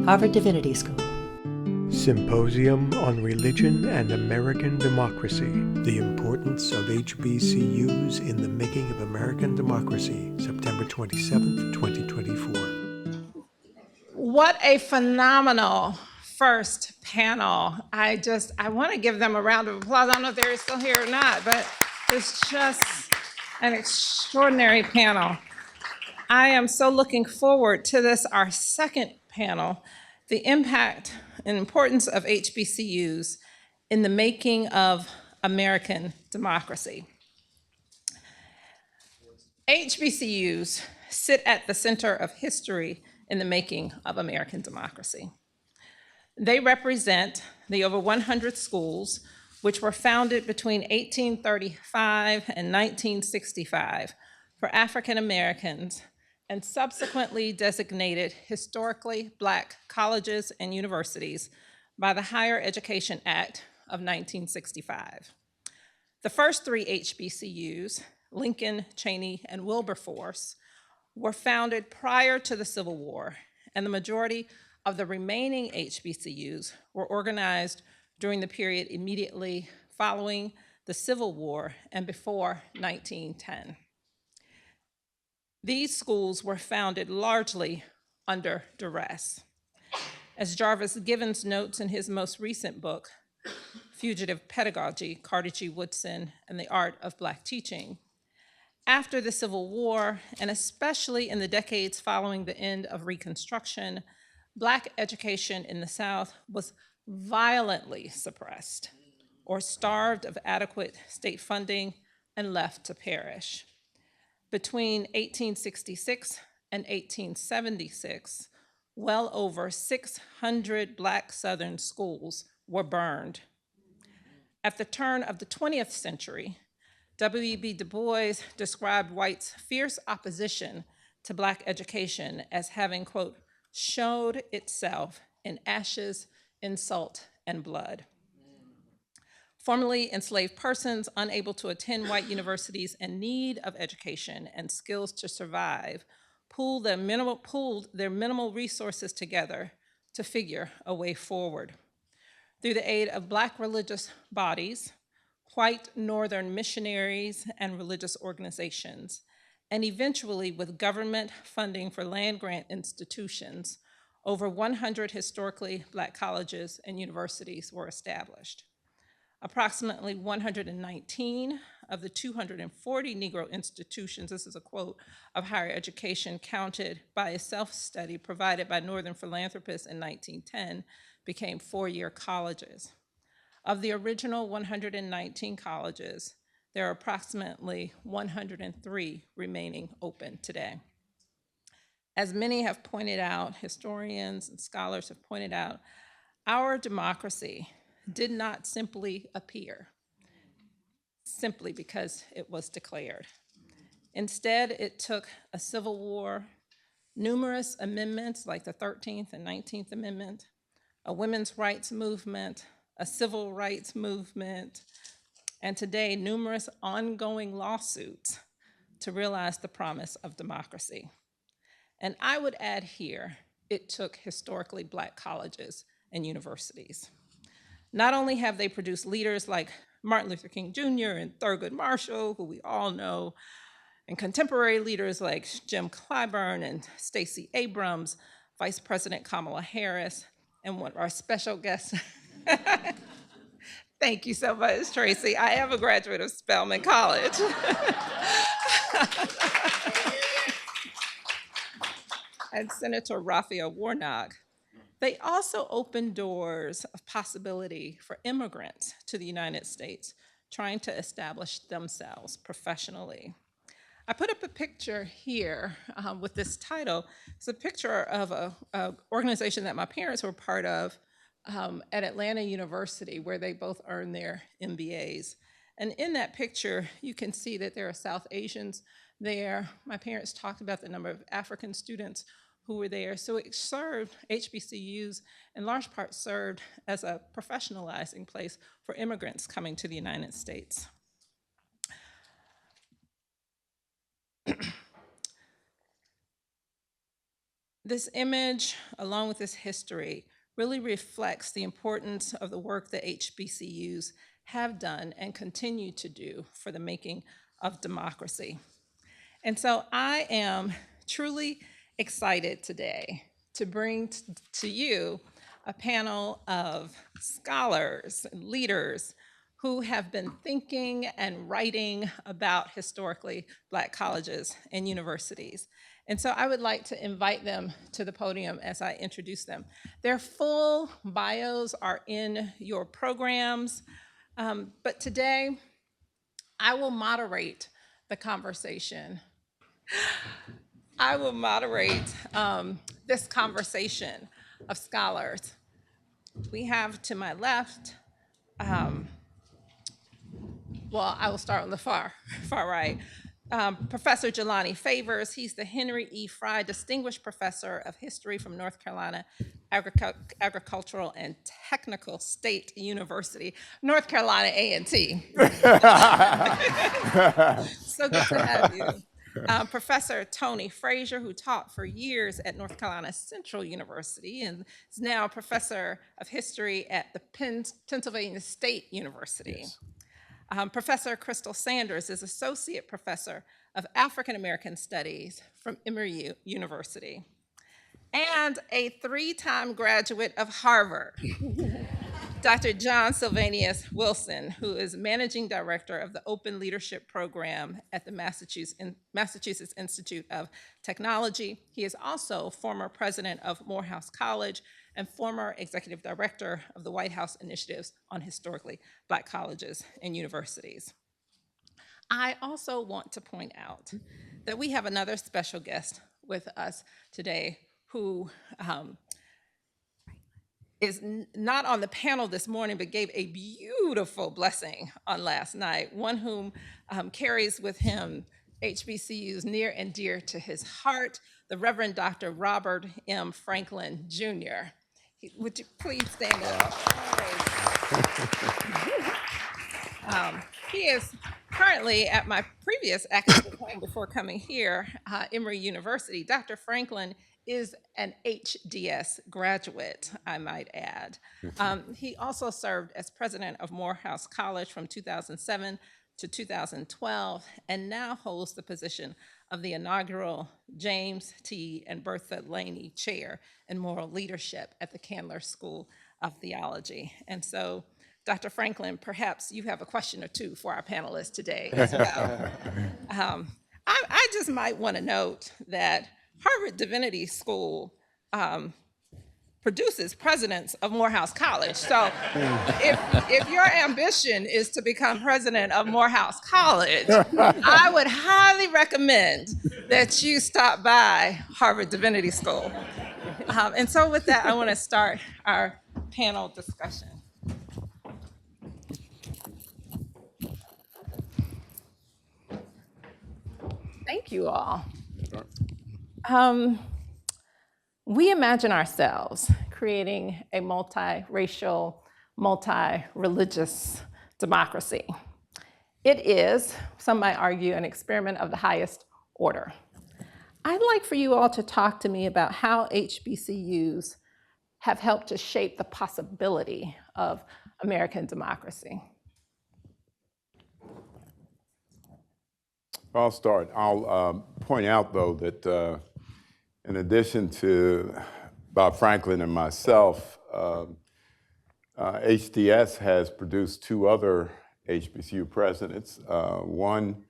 Harvard Divinity School. Symposium on Religion and American Democracy, the Importance of HBCUs in the Making of American Democracy, September 27th, 2024. What a phenomenal first panel. I want to give them a round of applause. I don't know if they're still here or not, but it's just an extraordinary panel. I am so looking forward to this, our second panel, the impact and importance of HBCUs in the making of American democracy. HBCUs sit at the center of history in the making of American democracy. They represent the over 100 schools which were founded between 1835 and 1965 for African Americans and subsequently designated historically Black colleges and universities by the Higher Education Act of 1965. The first three HBCUs, Lincoln, Cheney, and Wilberforce, were founded prior to the Civil War, and the majority of the remaining HBCUs were organized during the period immediately following the Civil War and before 1910. These schools were founded largely under duress. As Jarvis Givens notes in his most recent book, Fugitive Pedagogy, Carter G. Woodson and the Art of Black Teaching, after the Civil War, and especially in the decades following the end of Reconstruction, Black education in the South was violently suppressed or starved of adequate state funding and left to perish. Between 1866 and 1876, well over 600 Black Southern schools were burned. At the turn of the 20th century, W.E.B. Du Bois described whites' fierce opposition to Black education as having, quote, showed itself in ashes, insult, and blood. Formerly enslaved persons unable to attend white universities in need of education and skills to survive pooled their minimal resources together to figure a way forward. Through the aid of Black religious bodies, white Northern missionaries and religious organizations, and eventually with government funding for land-grant institutions, over 100 historically Black colleges and universities were established. Approximately 119 of the 240 Negro institutions, this is a quote, of higher education counted by a self-study provided by Northern philanthropists in 1910 became four-year colleges. Of the original 119 colleges, there are approximately 103 remaining open today. As many have pointed out, historians and scholars have pointed out, our democracy did not simply appear, simply because it was declared. Instead, it took a civil war, numerous amendments like the 13th and 19th Amendment, a women's rights movement, a civil rights movement, and today, numerous ongoing lawsuits to realize the promise of democracy. And I would add here, it took historically Black colleges and universities. Not only have they produced leaders like Martin Luther King Jr. and Thurgood Marshall, who we all know, and contemporary leaders like Jim Clyburn and Stacey Abrams, Vice President Kamala Harris, and one of our special guests. Thank you so much, Tracy. I am a graduate of Spelman College. And Senator Raphael Warnock. They also opened doors of possibility for immigrants to the United States trying to establish themselves professionally. I put up a picture here with this title. It's a picture of an organization that my parents were part of at Atlanta University, where they both earned their MBAs. And in that picture, you can see that there are South Asians there. My parents talked about the number of African students who were there. So it served, HBCUs in large part served as a professionalizing place for immigrants coming to the United States. This image, along with this history, really reflects the importance of the work that HBCUs have done and continue to do for the making of democracy. And so I am truly excited today to bring to you a panel of scholars and leaders who have been thinking and writing about historically Black colleges and universities. And so I would like to invite them to the podium as I introduce them. Their full bios are in your programs, but today I will moderate the conversation. I will moderate this conversation of scholars. We have to my left, well, I will start on the far right. Professor Jelani Favors, he's the Henry E. Frye Distinguished Professor of History from North Carolina Agricultural and Technical State University, North Carolina A&T. So good to have you. Professor Tony Frazier, who taught for years at North Carolina Central University and is now a professor of history at the Pennsylvania State University. Yes. Professor Crystal Sanders is Associate Professor of African American Studies from Emory University and a 3-time graduate of Harvard. Dr. John Silvanus Wilson, who is Managing Director of the Open Leadership Program at the Massachusetts Institute of Technology. He is also former president of Morehouse College and former executive director of the White House Initiatives on Historically Black Colleges and Universities. I also want to point out that we have another special guest with us today who is not on the panel this morning, but gave a beautiful blessing on last night, one whom carries with him HBCUs near and dear to his heart, the Reverend Dr. Robert M. Franklin, Jr. Would you please stand up? He is currently at my previous academic home before coming here, Emory University. Dr. Franklin is an HDS graduate, I might add. He also served as president of Morehouse College from 2007 to 2012, and now holds the position of the inaugural James T. and Bertha Laney Chair in Moral Leadership at the Candler School of Theology. And so, Dr. Franklin, perhaps you have a question or two for our panelists today as well. I just might want to note that Harvard Divinity School produces presidents of Morehouse College. So if your ambition is to become president of Morehouse College, I would highly recommend that you stop by Harvard Divinity School. And so with that, I want to start our panel discussion. Thank you all. We imagine ourselves creating a multiracial, multi-religious democracy. It is, some might argue, an experiment of the highest order. I'd like for you all to talk to me about how HBCUs have helped to shape the possibility of American democracy. I'll start. I'll point out, though, that in addition to Bob Franklin and myself, HDS has produced 2 other HBCU presidents, one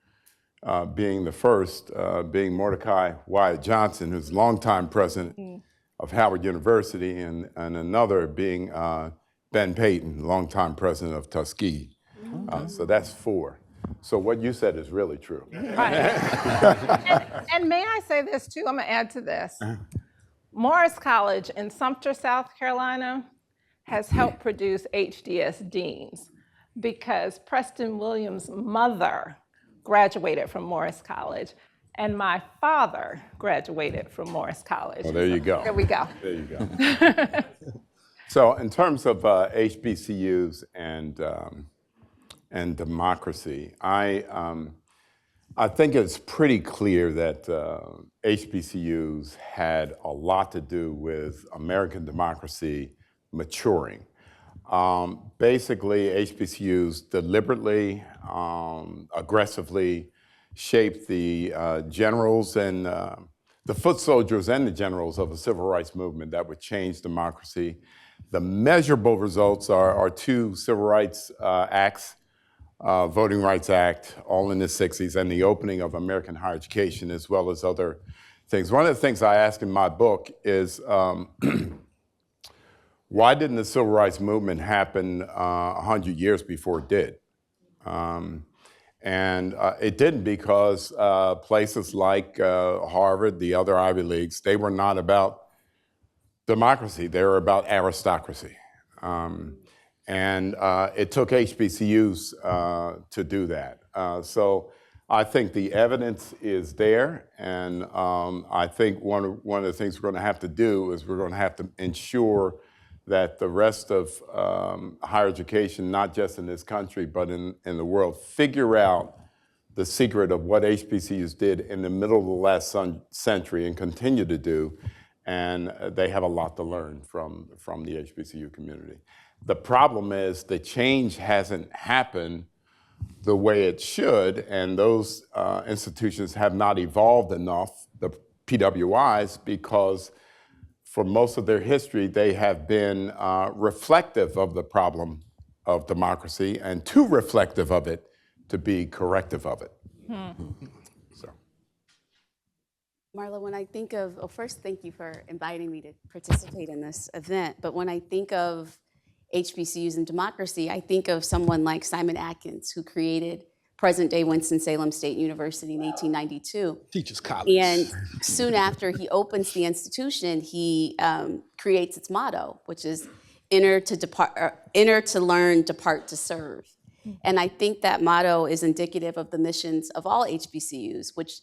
being the first, being Mordecai Wyatt Johnson, who's longtime president of Howard University, and another being Ben Payton, longtime president of Tuskegee. So that's 4. So what you said is really true. Right. and may I say this too? I'm gonna add to this. Morris College in Sumter, South Carolina has helped produce HDS deans because Preston Williams' mother graduated from Morris College and my father graduated from Morris College. Well, there you go. There we go. There you go. So in terms of HBCUs and democracy, I I think it's pretty clear that HBCUs had a lot to do with American democracy maturing. Basically, HBCUs deliberately, aggressively shaped the generals and the foot soldiers and the generals of the civil rights movement that would change democracy. The measurable results are two civil rights acts, Voting Rights Act, all in the 60s, and the opening of American higher education, as well as other things. One of the things I ask in my book is, why didn't the civil rights movement happen 100 years before it did? It didn't because places like Harvard, the other Ivy Leagues, they were not about democracy, they were about aristocracy. It took HBCUs to do that. So I think the evidence is there, and I think one of the things we're going to have to do is we're going to have to ensure that the rest of higher education, not just in this country, but in the world, figure out the secret of what HBCUs did in the middle of the last century and continue to do, and they have a lot to learn from the HBCU community. The problem is the change hasn't happened the way it should, and those institutions have not evolved enough, the PWIs, because for most of their history, they have been reflective of the problem of democracy and too reflective of it to be corrective of it. So. Marla, when I think of, well, first, thank you for inviting me to participate in this event, but when I think of HBCUs and democracy, I think of someone like Simon Atkins, who created present-day Winston-Salem State University in 1892. Teachers College. And soon after he opens the institution, he creates its motto, which is enter to learn, depart to serve. And I think that motto is indicative of the missions of all HBCUs, which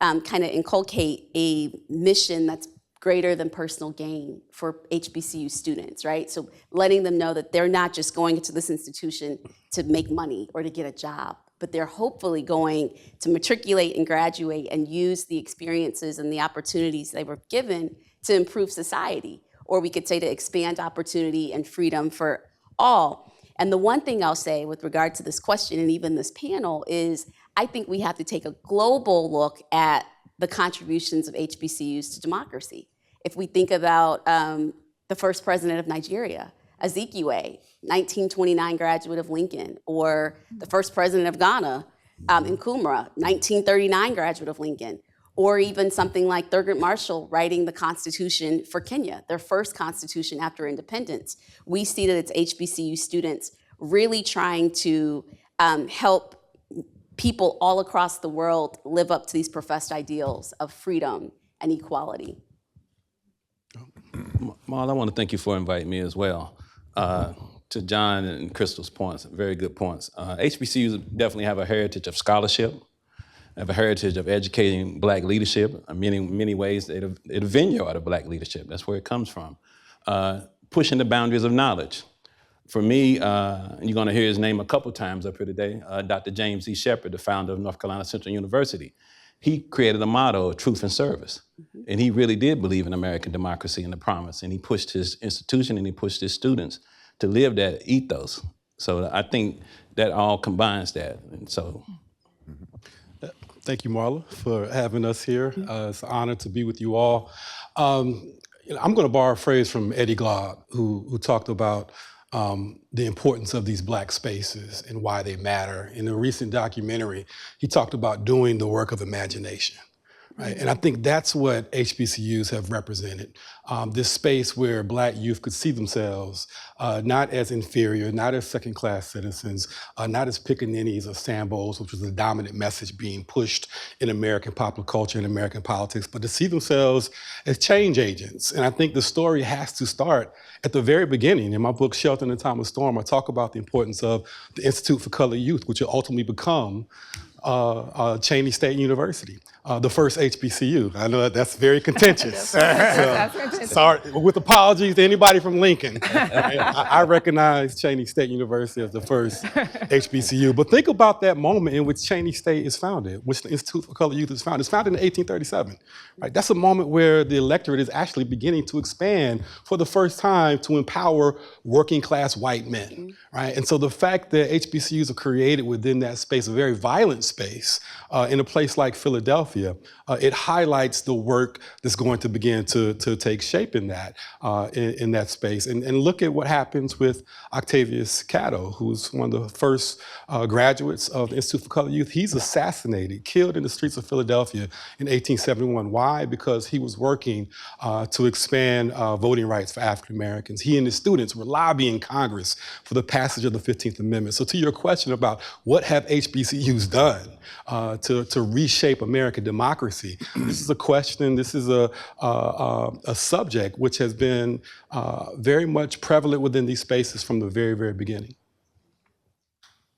kind of inculcate a mission that's greater than personal gain for HBCU students, right? So letting them know that they're not just going into this institution to make money or to get a job, but they're hopefully going to matriculate and graduate and use the experiences and the opportunities they were given to improve society, or we could say to expand opportunity and freedom for all. And the one thing I'll say with regard to this question and even this panel is I think we have to take a global look at the contributions of HBCUs to democracy. If we think about the first president of Nigeria, Azikiwe, 1929 graduate of Lincoln, or the first president of Ghana, Nkrumah, 1939 graduate of Lincoln, or even something like Thurgood Marshall writing the Constitution for Kenya, their first constitution after independence. We see that it's HBCU students really trying to help people all across the world live up to these professed ideals of freedom and equality. Marla, I want to thank you for inviting me as well. To John and Crystal's points, very good points. HBCUs definitely have a heritage of scholarship, have a heritage of educating Black leadership. In many ways, they're the vineyard of Black leadership. That's where it comes from. Pushing the boundaries of knowledge. For me, you're going to hear his name a couple times up here today, Dr. James E. Shepard, the founder of North Carolina Central University. He created a motto of truth and service. And he really did believe in American democracy and the promise. And he pushed his institution and he pushed his students to live that ethos. So I think that all combines that. And so. Thank you, Marla, for having us here. It's an honor to be with you all. I'm going to borrow a phrase from Eddie Glaude, who talked about the importance of these Black spaces and why they matter. In a recent documentary, he talked about doing the work of imagination. Right? And I think that's what HBCUs have represented. This space where Black youth could see themselves not as inferior, not as second-class citizens, not as pickaninnies or sambos, which was the dominant message being pushed in American popular culture and American politics, but to see themselves as change agents. And I think the story has to start at the very beginning. In my book, Shelter in the Time of Storm, I talk about the importance of the Institute for Colored Youth, which will ultimately become Cheyney State University, the first HBCU. I know that's very contentious. Sorry, with apologies to anybody from Lincoln. I recognize Cheyney State University as the first HBCU. But think about that moment in which Cheyney State is founded, which the Institute for Colored Youth is founded. It's founded in 1837. Right? That's a moment where the electorate is actually beginning to expand for the first time to empower working class white men. Right? And so the fact that HBCUs are created within that space, a very violent space, in a place like Philadelphia, it highlights the work that's going to begin to take shape in that space. And look at what happens with Octavius Catto, who's one of the first graduates of the Institute for Colored Youth. He's assassinated, killed in the streets of Philadelphia in 1871. Why? Because he was working to expand voting rights for African Americans. He and his students were lobbying Congress for the passage of the 15th Amendment. So to your question about what have HBCUs done to reshape American democracy, this is a question, this is a subject which has been very much prevalent within these spaces from the very, very beginning.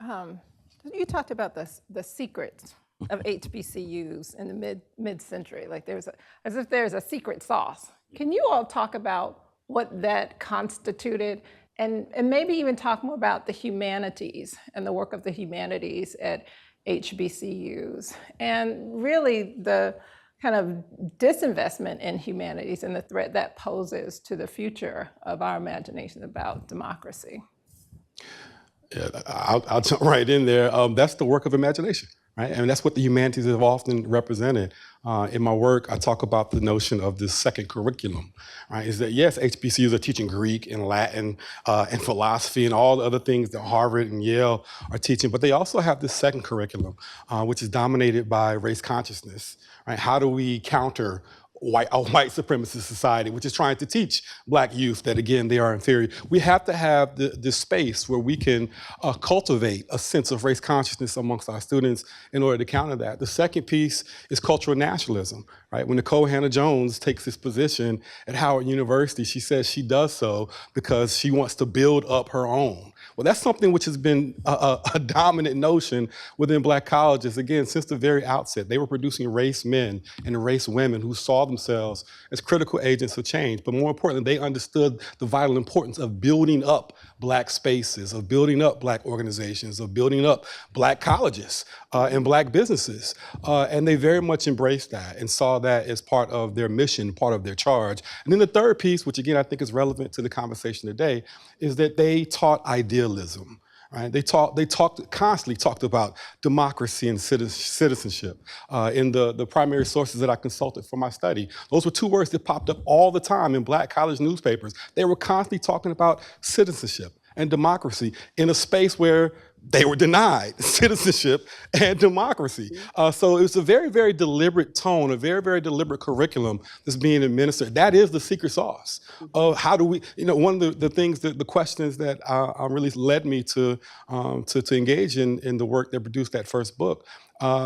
You talked about the secrets of HBCUs in the mid-century, like as if there's a secret sauce. Can you all talk about what that constituted, and maybe even talk more about the humanities and the work of the humanities at HBCUs, and really the kind of disinvestment in humanities and the threat that poses to the future of our imagination about democracy? Yeah, I'll jump right in there. That's the work of imagination, right? And that's what the humanities have often represented. In my work, I talk about the notion of this second curriculum, right? Is that, yes, HBCUs are teaching Greek and Latin and philosophy and all the other things that Harvard and Yale are teaching, but they also have this second curriculum, which is dominated by race consciousness, right? How do we counter a white supremacist society, which is trying to teach Black youth that, again, they are inferior? We have to have this space where we can cultivate a sense of race consciousness amongst our students in order to counter that. The second piece is cultural nationalism, right? When Nicole Hannah-Jones takes this position at Howard University, she says she does so because she wants to build up her own. Well, that's something which has been a dominant notion within Black colleges, again, since the very outset. They were producing race men and race women who saw themselves as critical agents of change. But more importantly, they understood the vital importance of building up Black spaces, of building up Black organizations, of building up Black colleges and Black businesses. And they very much embraced that and saw that as part of their mission, part of their charge. And then the third piece, which again I think is relevant to the conversation today, is that they taught idealism. Right? They constantly talked about democracy and citizenship. In the primary sources that I consulted for my study, those were two words that popped up all the time in Black college newspapers. They were constantly talking about citizenship and democracy in a space where they were denied citizenship and democracy. So it was a very, very deliberate tone, a very, very deliberate curriculum that's being administered. That is the secret sauce of how do we, one of the things, the questions that really led me to engage in the work that produced that first book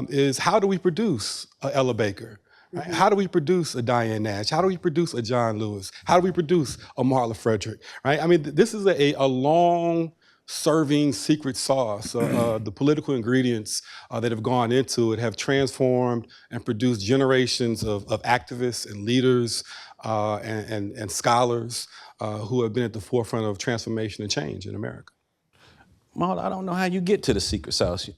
is how do we produce Ella Baker? Right? How do we produce a Diane Nash? How do we produce a John Lewis? How do we produce a Marla Frederick? Right? I mean, this is a long serving secret sauce. The political ingredients that have gone into it have transformed and produced generations of activists and leaders and scholars who have been at the forefront of transformation and change in America. Marla, I don't know how you get to the secret sauce.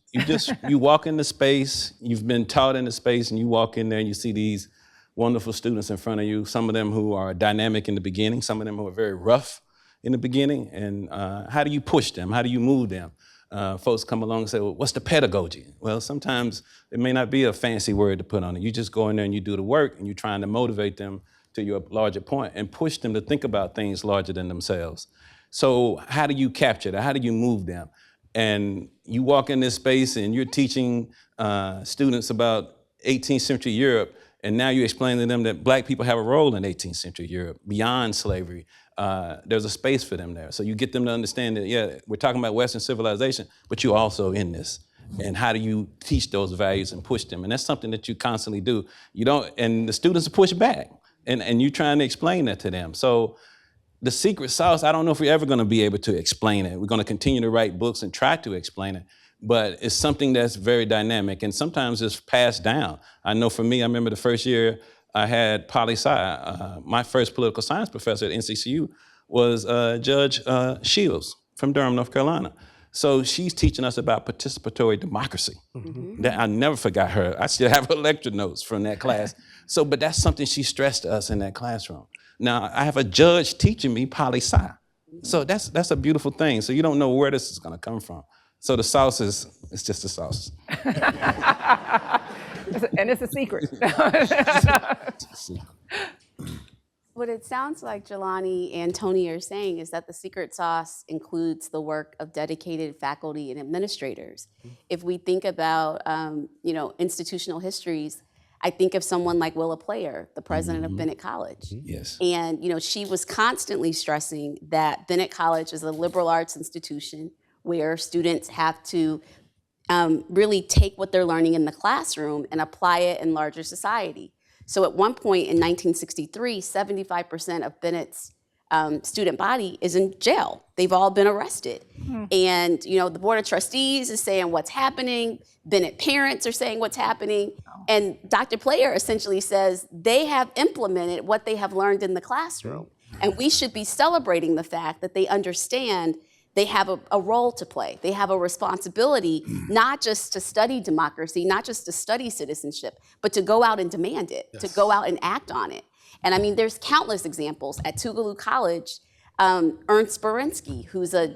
You walk in the space, you've been taught in the space, and you walk in there and you see these wonderful students in front of you, some of them who are dynamic in the beginning, some of them who are very rough in the beginning, and how do you push them? How do you move them? Folks come along and say, well, what's the pedagogy? Well, sometimes it may not be a fancy word to put on it. You just go in there and you do the work, and you're trying to motivate them to your larger point and push them to think about things larger than themselves. So how do you capture that? How do you move them? And you walk in this space and you're teaching students about 18th century Europe, and now you explain to them that Black people have a role in 18th century Europe, beyond slavery. There's a space for them there. So you get them to understand that, yeah, we're talking about Western civilization, but you're also in this. And how do you teach those values and push them? And that's something that you constantly do. And the students push back, and you're trying to explain that to them. So the secret sauce, I don't know if we're ever gonna be able to explain it. We're gonna continue to write books and try to explain it. but it's something that's very dynamic, and sometimes it's passed down. I know for me, I remember the first year I had poli-sci. My first political science professor at NCCU was Judge Shields from Durham, North Carolina. So she's teaching us about participatory democracy. That I never forgot her. I still have her lecture notes from that class. So, but that's something she stressed to us in that classroom. Now, I have a judge teaching me poli-sci. So that's a beautiful thing. So you don't know where this is gonna come from. So the sauce it's just a sauce. And it's a secret. What it sounds like Jelani and Tony are saying is that the secret sauce includes the work of dedicated faculty and administrators. If we think about institutional histories, I think of someone like Willa Player, the president of Bennett College. Yes. And she was constantly stressing that Bennett College is a liberal arts institution where students have to really take what they're learning in the classroom and apply it in larger society. So at one point in 1963, 75% of Bennett's student body is in jail. They've all been arrested. And the Board of Trustees is saying what's happening. Bennett parents are saying what's happening. And Dr. Player essentially says they have implemented what they have learned in the classroom. And we should be celebrating the fact that they understand they have a role to play. They have a responsibility, not just to study democracy, not just to study citizenship, but to go out and demand it, to go out and act on it. And I mean, there's countless examples. At Tougaloo College, Ernst Berensky, who's a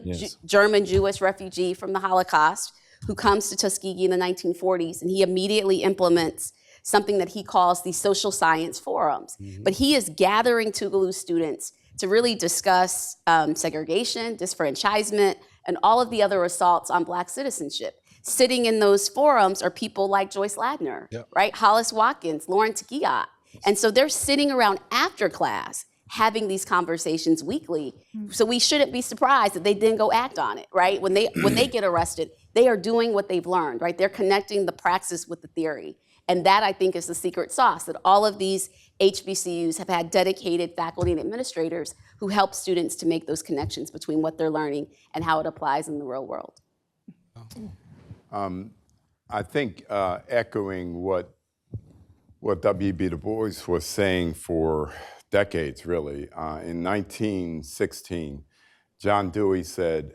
German Jewish refugee from the Holocaust, who comes to Tuskegee in the 1940s, and he immediately implements something that he calls the social science forums. But he is gathering Tougaloo students to really discuss segregation, disfranchisement, and all of the other assaults on Black citizenship. Sitting in those forums are people like Joyce Ladner, right? Hollis Watkins, Lauren Tekiat. And so they're sitting around after class having these conversations weekly. So we shouldn't be surprised that they didn't go act on it, right? When they get arrested, they are doing what they've learned, right? They're connecting the praxis with the theory. And that, I think, is the secret sauce, that all of these HBCUs have had dedicated faculty and administrators who help students to make those connections between what they're learning and how it applies in the real world. I think echoing what W.B. Du Bois was saying for decades, really. In 1916, John Dewey said,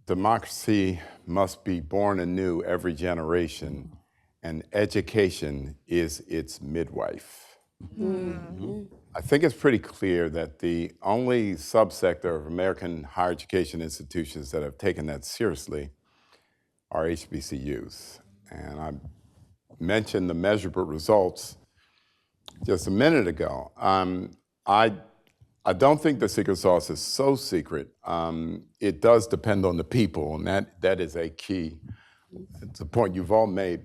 "Democracy must be born anew every generation, and education is its midwife." I think it's pretty clear that the only subsector of American higher education institutions that have taken that seriously are HBCUs. And I mentioned the measurable results just a minute ago. I don't think the secret sauce is so secret. It does depend on the people, and that is a key. It's a point you've all made.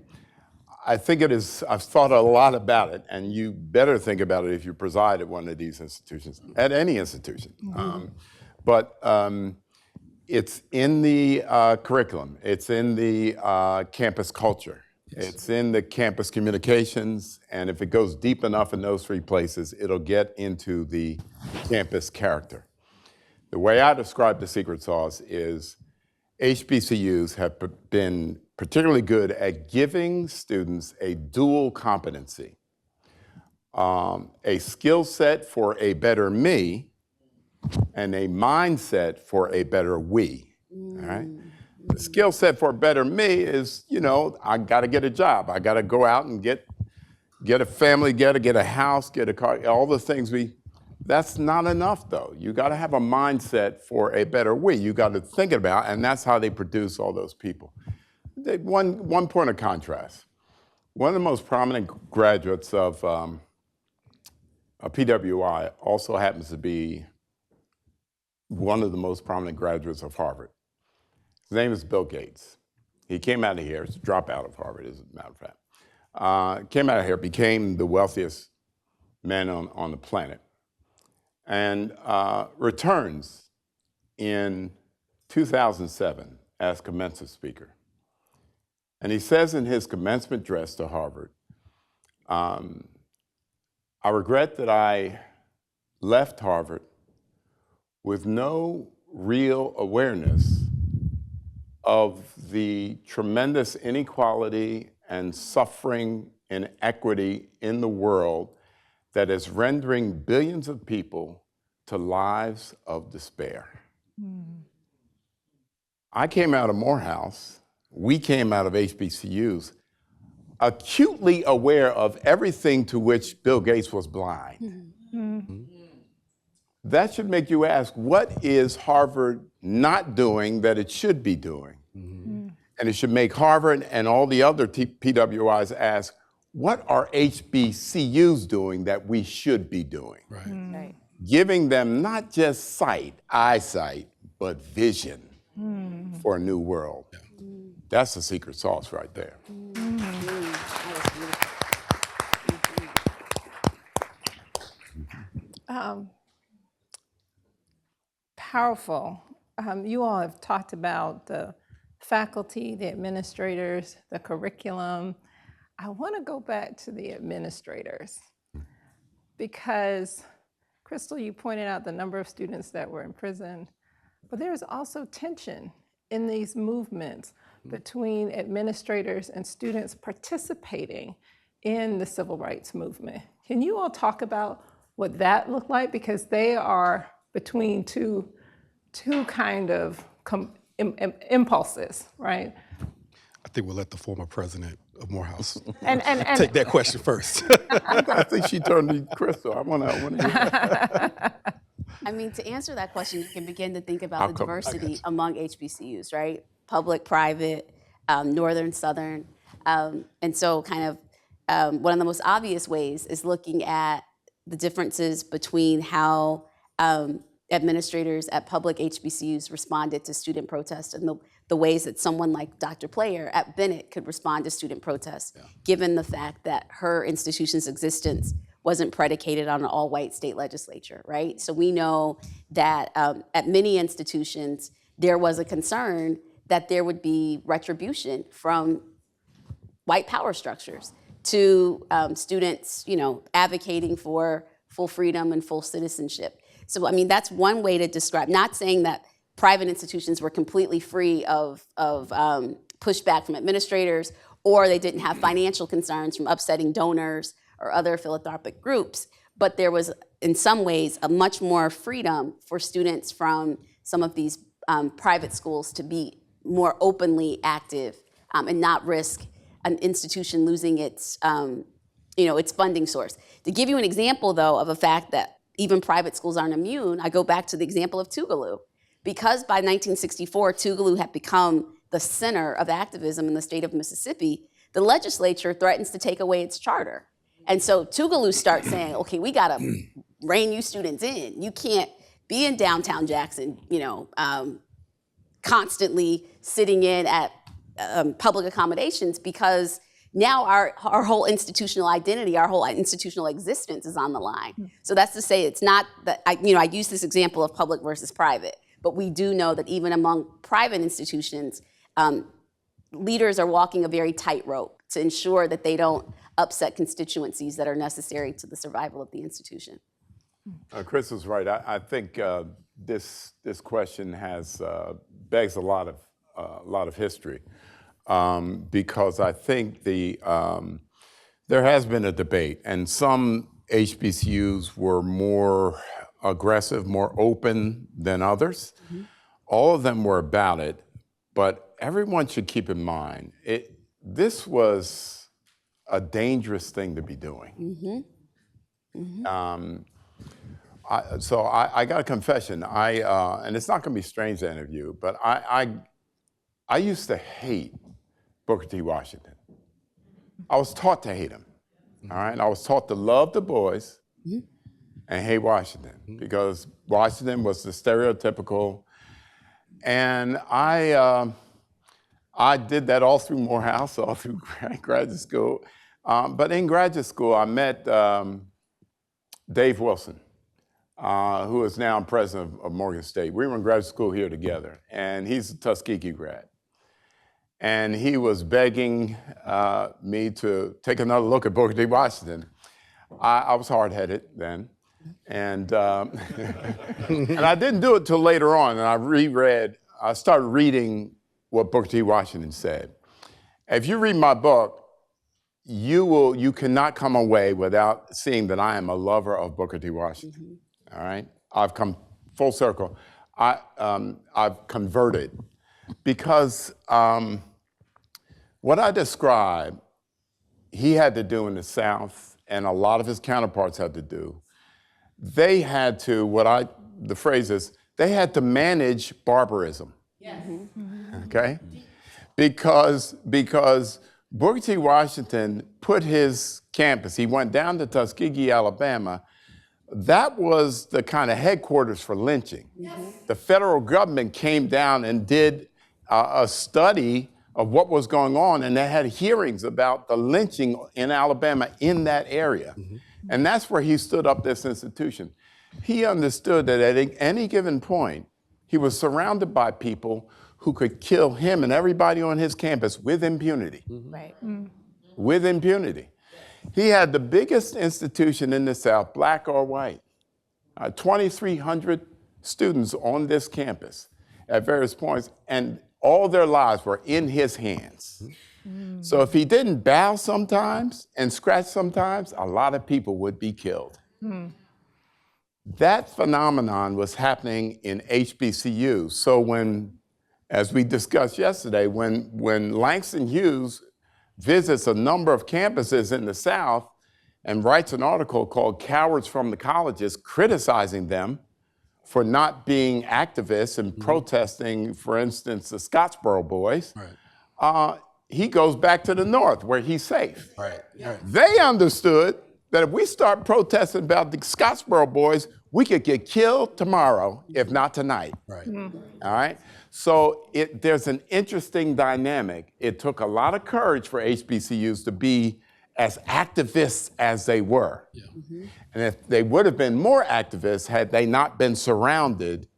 I think it is, I've thought a lot about it, and you better think about it if you preside at one of these institutions, at any institution. But it's in the curriculum, it's in the campus culture, it's in the campus communications, and if it goes deep enough in those three places, it'll get into the campus character. The way I describe the secret sauce is HBCUs have been particularly good at giving students a dual competency, a skill set for a better me, and a mindset for a better we, all right? The skill set for a better me is, I gotta get a job. I gotta go out and get a family, get a house, get a car, all the things that's not enough though. You gotta have a mindset for a better we. You gotta think about, and that's how they produce all those people. One point of contrast. One of the most prominent graduates of PWI also happens to be one of the most prominent graduates of Harvard. His name is Bill Gates. He came out of here, he's a dropout of Harvard, as a matter of fact. Came out of here, became the wealthiest man on the planet, and returns in 2007 as commencement speaker. And he says in his commencement address to Harvard, I regret that I left Harvard with no real awareness of the tremendous inequality and suffering and inequity in the world that is rendering billions of people to lives of despair. I came out of Morehouse, we came out of HBCUs, acutely aware of everything to which Bill Gates was blind. That should make you ask, what is Harvard not doing that it should be doing? And it should make Harvard and all the other PWIs ask, what are HBCUs doing that we should be doing? Right. Giving them not just sight, eyesight, but vision for a new world. That's the secret sauce right there. Powerful. You all have talked about the faculty, the administrators, the curriculum. I want to go back to the administrators because, Crystal, you pointed out the number of students that were in prison, but there's also tension in these movements between administrators and students participating in the civil rights movement. Can you all talk about what that looked like? Because they are between two kind of impulses, right? I think we'll let the former president of Morehouse And take that question first. I think she turned to Crystal. I want to hear that. I mean, to answer that question, you can begin to think about I'll the come- I got diversity you. among HBCUs, right? Public, private, northern, southern. And so kind of one of the most obvious ways is looking at the differences between how administrators at public HBCUs responded to student protests and the ways that someone like Dr. Player at Bennett could respond to student protests, given the fact that her institution's existence wasn't predicated on an all-white state legislature, right? So we know that at many institutions, there was a concern that there would be retribution from white power structures to students, advocating for full freedom and full citizenship. So, I mean, that's one way to describe, not saying that private institutions were completely free of pushback from administrators, or they didn't have financial concerns from upsetting donors or other philanthropic groups, but there was, in some ways, a much more freedom for students from some of these private schools to be more openly active and not risk an institution losing its funding source. To give you an example, though, of a fact that even private schools aren't immune, I go back to the example of Tougaloo. Because by 1964, Tougaloo had become the center of activism in the state of Mississippi, the legislature threatens to take away its charter. And so Tougaloo starts saying, okay, we gotta rein you students in. You can't be in downtown Jackson, constantly sitting in at public accommodations, because now our whole institutional identity, our whole institutional existence is on the line. So that's to say, it's not that, I use this example of public versus private, but we do know that even among private institutions, leaders are walking a very tightrope to ensure that they don't upset constituencies that are necessary to the survival of the institution. Chris is right. I think this question begs a lot of history. Because I think there has been a debate, and some HBCUs were more aggressive, more open than others. All of them were about it, but everyone should keep in mind, this was a dangerous thing to be doing. So I got a confession. And it's not going to be strange to any of you, but I used to hate Booker T. Washington. I was taught to hate him, all right? I was taught to love Du Bois and hate Washington, because Washington was the stereotypical, and I did that all through Morehouse, all through graduate school. But in graduate school, I met Dave Wilson, who is now president of Morgan State. We were in graduate school here together, and he's a Tuskegee grad. And he was begging me to take another look at Booker T. Washington. I was hard-headed then, and and I didn't do it till later on. And I started reading what Booker T. Washington said. If you read my book, you cannot come away without seeing that I am a lover of Booker T. Washington. All right, I've come full circle. I've converted because what I described, he had to do in the South, and a lot of his counterparts had to do. They had to, the phrase is, they had to manage barbarism. Yes. Okay? Because Booker T. Washington put his campus, he went down to Tuskegee, Alabama. That was the kind of headquarters for lynching. Yes. The federal government came down and did a study of what was going on, and they had hearings about the lynching in Alabama in that area. And that's where he stood up this institution. He understood that at any given point, he was surrounded by people who could kill him and everybody on his campus with impunity. Right. With impunity. He had the biggest institution in the South, black or white. 2,300 students on this campus at various points, and all their lives were in his hands. So if he didn't bow sometimes and scratch sometimes, a lot of people would be killed. That phenomenon was happening in HBCUs. So when, as we discussed yesterday, when Langston Hughes visits a number of campuses in the South and writes an article called Cowards from the Colleges, criticizing them for not being activists and protesting, for instance, the Scottsboro boys, he goes back to the North where he's safe. They understood that if we start protesting about the Scottsboro boys, we could get killed tomorrow, if not tonight. All right? So there's an interesting dynamic. It took a lot of courage for HBCUs to be as activists as they were. And if they would have been more activists had they not been surrounded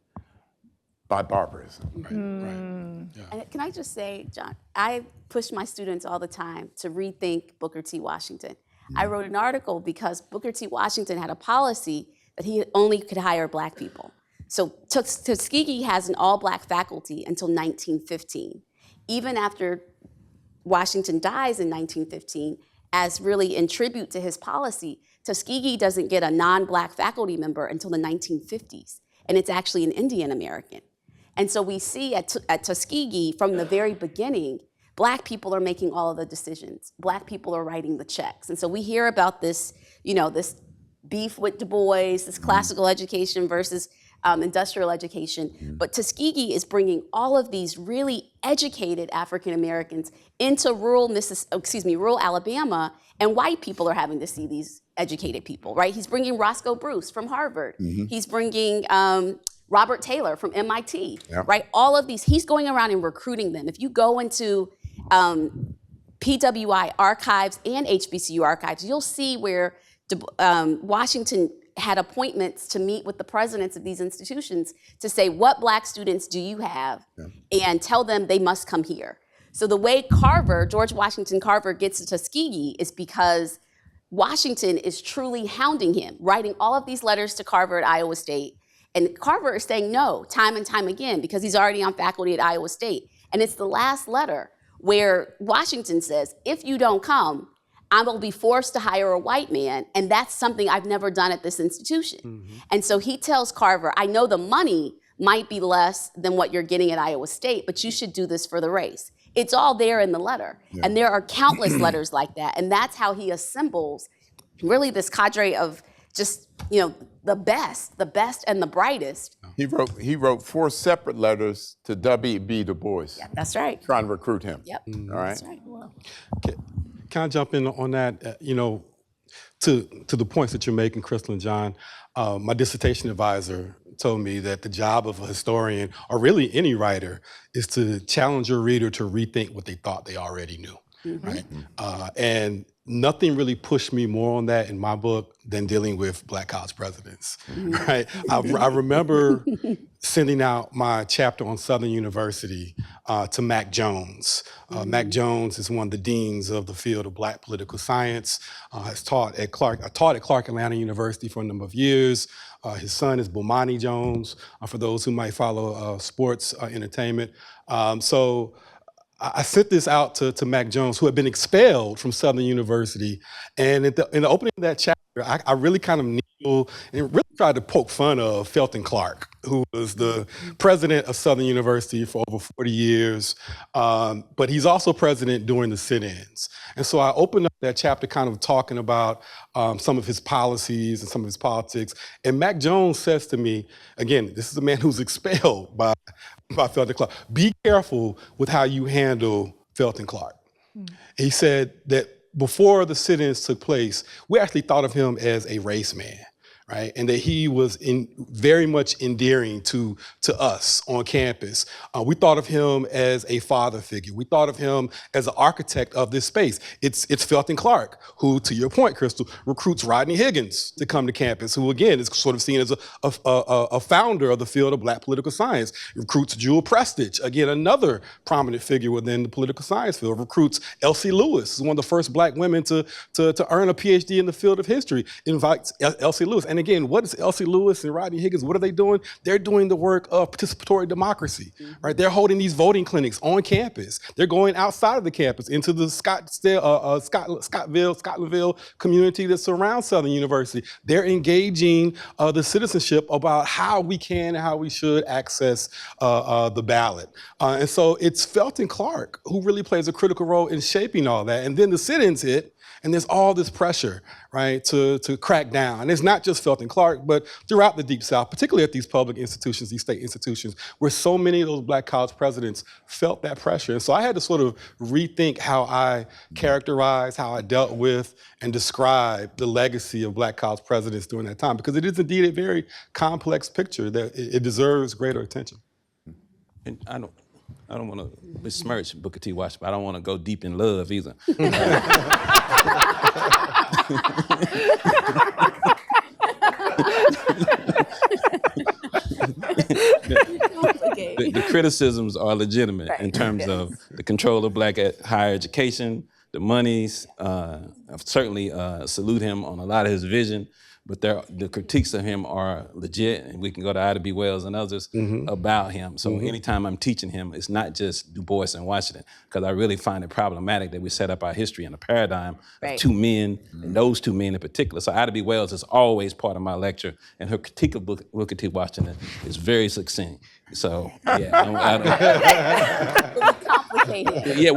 by barbarism. And can I just say, John, I push my students all the time to rethink Booker T. Washington. I wrote an article because Booker T. Washington had a policy that he only could hire black people. So Tuskegee has an all-black faculty until 1915. Even after Washington dies in 1915, as really in tribute to his policy, Tuskegee doesn't get a non-black faculty member until the 1950s, and it's actually an Indian American. And so we see at Tuskegee from the very beginning, black people are making all of the decisions. Black people are writing the checks. And so we hear about this, this beef with Du Bois, this classical education versus industrial education. But Tuskegee is bringing all of these really educated African Americans into rural Alabama, and white people are having to see these educated people, right? He's bringing Roscoe Bruce from Harvard. He's bringing Robert Taylor from MIT, right? All of these, he's going around and recruiting them. If you go into PWI archives and HBCU archives, you'll see where Washington had appointments to meet with the presidents of these institutions to say, what black students do you have? And tell them they must come here. So the way George Washington Carver gets to Tuskegee is because Washington is truly hounding him, writing all of these letters to Carver at Iowa State. And Carver is saying no time and time again because he's already on faculty at Iowa State. And it's the last letter where Washington says, if you don't come, I will be forced to hire a white man, and that's something I've never done at this institution. And so he tells Carver, I know the money might be less than what you're getting at Iowa State, but you should do this for the race. It's all there in the letter. And there are countless letters like that. And that's how he assembles really this cadre of just, the best and the brightest. He wrote 4 separate letters to W.B. Du Bois. That's right. Trying to recruit him. Yep. All right. That's right. Can I jump in on that? To the points that you're making, Crystal and John, my dissertation advisor told me that the job of a historian, or really any writer, is to challenge your reader to rethink what they thought they already knew, right? And nothing really pushed me more on that in my book than dealing with black college presidents, right? I remember sending out my chapter on Southern University to Mac Jones. Mac Jones is one of the deans of the field of black political science. I taught at Clark Atlanta University for a number of years. His son is Bomani Jones, for those who might follow sports entertainment. So I sent this out to Mac Jones, who had been expelled from Southern University. And in the opening of that chapter, I really kind of kneeled and really tried to poke fun of Felton Clark, who was the president of Southern University for over 40 years. But he's also president during the sit-ins. And so I opened up that chapter kind of talking about some of his policies and some of his politics. And Mac Jones says to me, again, this is a man who's expelled by Felton Clark. Be careful with how you handle Felton Clark. He said that before the sit-ins took place, we actually thought of him as a race man, right? And that he was very much endearing to us on campus. We thought of him as a father figure. We thought of him as an architect of this space. It's Felton Clark, who, to your point, Crystal, recruits Rodney Higgins to come to campus, who again is sort of seen as a founder of the field of Black political science. Recruits Jewel Prestige, again, another prominent figure within the political science field. Recruits Elsie Lewis, one of the first Black women to earn a PhD in the field of history. Invites Elsie Lewis. And again, what is Elsie Lewis and Rodney Higgins, what are they doing? They're doing the work of participatory democracy, right? They're holding these voting clinics on campus. They're going outside of the campus into the Scotlandville community that surrounds Southern University. They're engaging the citizenship about how we can and how we should access the ballot. And so it's Felton Clark who really plays a critical role in shaping all that. And then the sit-ins hit, and there's all this pressure, right, to crack down. And it's not just Felton Clark, but throughout the Deep South, particularly at these public institutions, these state institutions, where so many of those Black college presidents felt that pressure. And so I had to sort of rethink how I characterized, how I dealt with, and described the legacy of Black college presidents during that time, because it is indeed a very complex picture that it deserves greater attention. And I don't want to besmirch Booker T. Washington, but I don't want to go deep in love either. The criticisms are legitimate in terms of the control of Black higher education, the monies. I certainly salute him on a lot of his vision, but the critiques of him are legit, and we can go to Ida B. Wells and others about him. So anytime I'm teaching him, it's not just Du Bois and Washington, because I really find it problematic that we set up our history in a paradigm of two men, and those two men in particular. So Ida B. Wells is always part of my lecture, and her critique of Booker T. Washington is very succinct. So, yeah. Complicated. Yeah,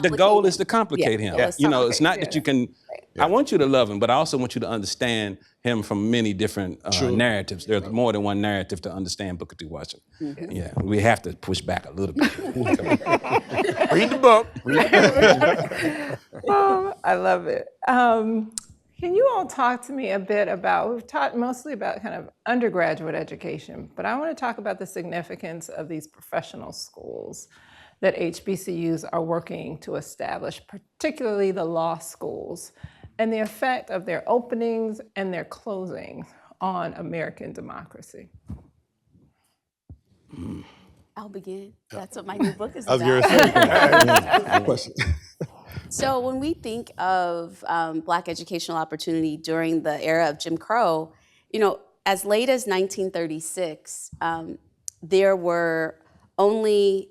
the goal is to complicate him. Yeah. You know, it's not that you can, I want you to love him, but I also want you to understand him from many different narratives. There's more than one narrative to understand Booker T. Washington. Yeah, we have to push back a little bit. Read the book. I love it. Can you all talk to me a bit about, we've talked mostly about kind of undergraduate education, but I want to talk about the significance of these professional schools that HBCUs are working to establish, particularly the law schools, and the effect of their openings and their closings on American democracy. I'll begin. That's what my new book is about. I was going to say. So when we think of Black educational opportunity during the era of Jim Crow, you know, as late as 1936, there were only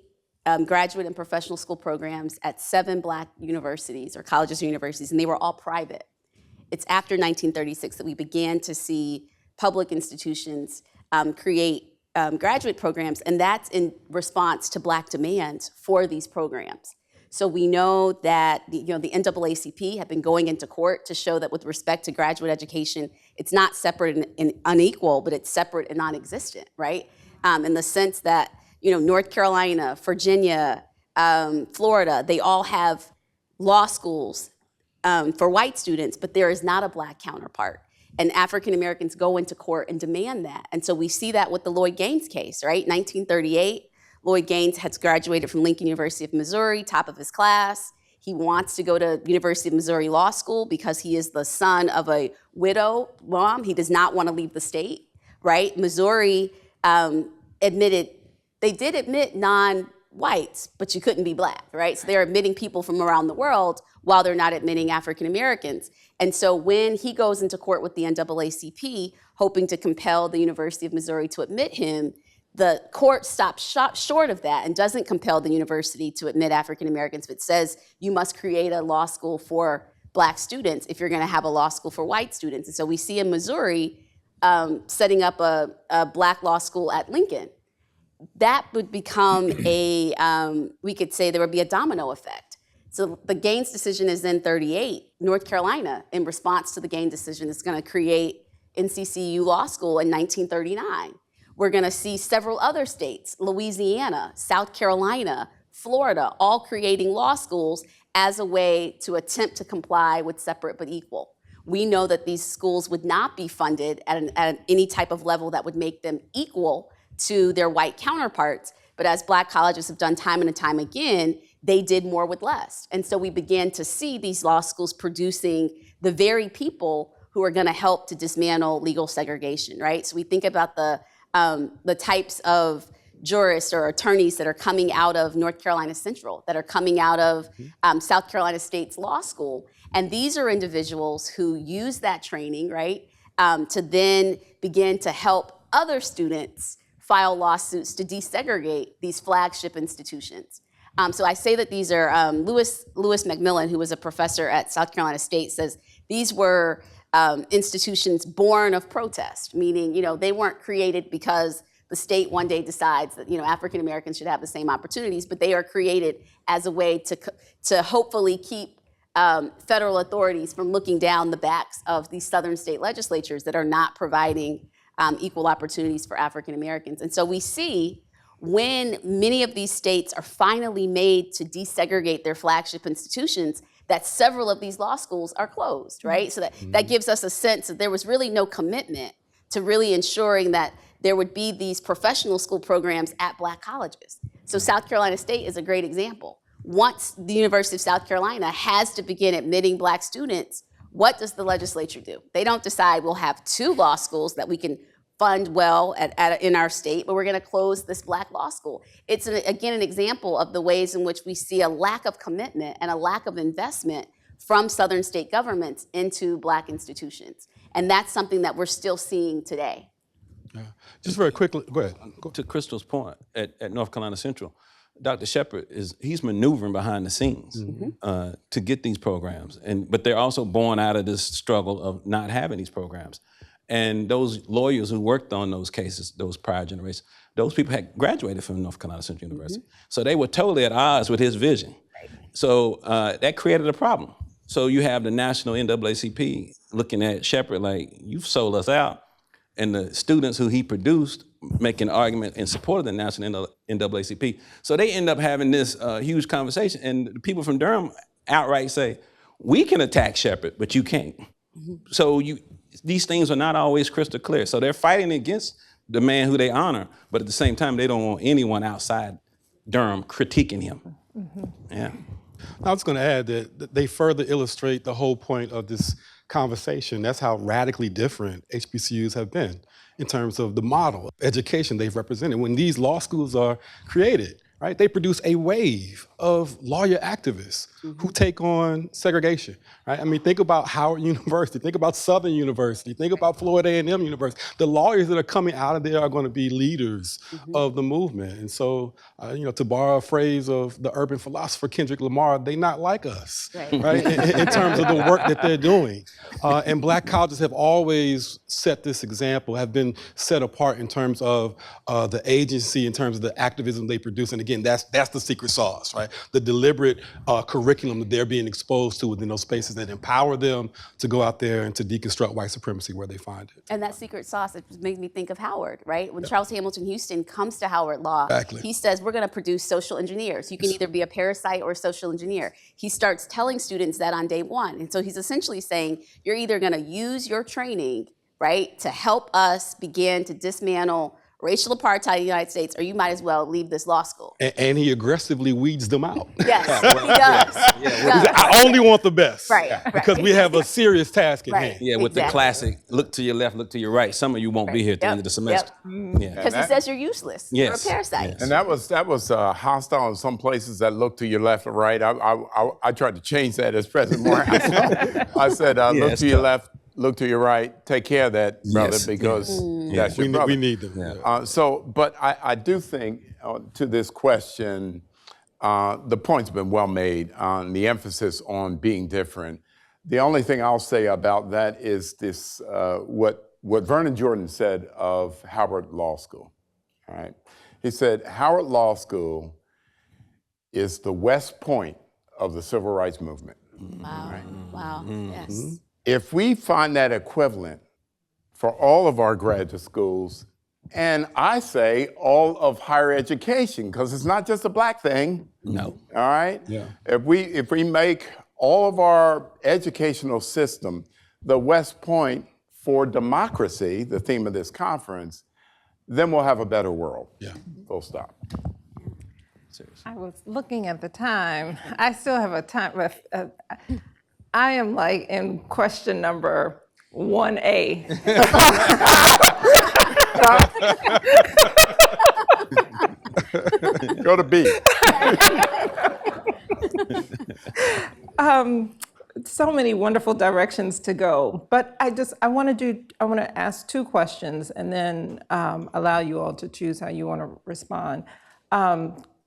graduate and professional school programs at 7 Black universities or colleges or universities, and they were all private. It's after 1936 that we began to see public institutions create graduate programs, and that's in response to Black demand for these programs. So we know that the NAACP have been going into court to show that with respect to graduate education, it's not separate and unequal, but it's separate and non-existent, right? In the sense that, you know, North Carolina, Virginia, Florida, they all have law schools for white students, but there is not a Black counterpart. And African Americans go into court and demand that. And so we see that with the Lloyd Gaines case, right? 1938. Lloyd Gaines has graduated from Lincoln University of Missouri, top of his class. He wants to go to University of Missouri Law School because he is the son of a widow mom. He does not want to leave the state, right? Missouri admitted non-whites, but you couldn't be Black, right? So they're admitting people from around the world while they're not admitting African Americans. And so when he goes into court with the NAACP hoping to compel the University of Missouri to admit him, the court stops short of that and doesn't compel the university to admit African Americans, but says you must create a law school for Black students if you're going to have a law school for white students. And so we see in Missouri setting up a Black law school at Lincoln. That would become we could say there would be a domino effect. So the Gaines decision is in 38. North Carolina, in response to the Gaines decision, is going to create NCCU Law School in 1939. We're going to see several other states, Louisiana, South Carolina, Florida, all creating law schools as a way to attempt to comply with separate but equal. We know that these schools would not be funded at any type of level that would make them equal to their white counterparts, but as Black colleges have done time and time again, they did more with less. And so we began to see these law schools producing the very people who are going to help to dismantle legal segregation, right? So we think about the types of jurists or attorneys that are coming out of North Carolina Central, that are coming out of South Carolina State's law school. And these are individuals who use that training, right, to then begin to help other students file lawsuits to desegregate these flagship institutions. So I say that these are, Lewis McMillan, who was a professor at South Carolina State, says these were institutions born of protest, meaning, they weren't created because the state one day decides that, African Americans should have the same opportunities, but they are created as a way to hopefully keep federal authorities from looking down the backs of these southern state legislatures that are not providing equal opportunities for African Americans. And so we see when many of these states are finally made to desegregate their flagship institutions, that several of these law schools are closed, right? So that gives us a sense that there was really no commitment to really ensuring that there would be these professional school programs at Black colleges. So South Carolina State is a great example. Once the University of South Carolina has to begin admitting Black students, what does the legislature do? They don't decide we'll have 2 law schools that we can fund well in our state, but we're going to close this Black law school. It's, again, an example of the ways in which we see a lack of commitment and a lack of investment from southern state governments into Black institutions. And that's something that we're still seeing today. Yeah. Just very quickly, go ahead. To Crystal's point, at North Carolina Central, Dr. Shepard he's maneuvering behind the scenes to get these programs, but they're also born out of this struggle of not having these programs. And those lawyers who worked on those cases, those prior generations, those people had graduated from North Carolina Central University. So they were totally at odds with his vision. Right. So that created a problem. So you have the national NAACP looking at Shepard like, you've sold us out. And the students who he produced make an argument in support of the national NAACP. So they end up having this huge conversation. And the people from Durham outright say, we can attack Shepard, but you can't. So these things are not always crystal clear. So they're fighting against the man who they honor, but at the same time, they don't want anyone outside Durham critiquing him. Yeah. I was going to add that they further illustrate the whole point of this conversation. That's how radically different HBCUs have been in terms of the model of education they've represented. When these law schools are created, right, they produce a wave of lawyer activists who take on segregation, right? I mean, think about Howard University, think about Southern University, think about Florida A&M University. The lawyers that are coming out of there are going to be leaders of the movement. And so, to borrow a phrase of the urban philosopher Kendrick Lamar, they not like us, right? In terms of the work that they're doing. And Black colleges have always set this example, have been set apart in terms of the agency, in terms of the activism they produce. And again, that's the secret sauce, right? The deliberate curriculum that they're being exposed to within those spaces that empower them to go out there and to deconstruct white supremacy where they find it. And that secret sauce, it made me think of Howard, right? When Charles Hamilton Houston comes to Howard Law, he says, we're going to produce social engineers. You can either be a parasite or a social engineer. He starts telling students that on day one. And so he's essentially saying, you're either going to use your training, right, to help us begin to dismantle racial apartheid in the United States, or you might as well leave this law school. And he aggressively weeds them out. Yes, he does. He said, I only want the best. Right. Because we have a serious task at hand. Yeah, with the classic, look to your left, look to your right. Some of you won't be here at the end of the semester. Because he says you're useless. You're a parasite. Yes. And that was hostile in some places that look to your left or right. I tried to change that as President Moore. I said, look to your left, look to your right. Take care of that, brother, Yes. because that's your We brother. need them. Yeah. But I do think to this question, the point's been well made on the emphasis on being different. The only thing I'll say about that is this: what Vernon Jordan said of Howard Law School. All right, he said Howard Law School is the West Point of the civil rights movement. Wow. Wow. Yes. If we find that equivalent for all of our graduate schools, and I say all of higher education, because it's not just a black thing. No. All right? Yeah. If we make all of our educational system the West Point for democracy, the theme of this conference, then we'll have a better world. Yeah. Full stop. I was looking at the time. I still have a time. I am like in question number 1A. Go to B. So many wonderful directions to go, but I want to ask two questions and then allow you all to choose how you want to respond.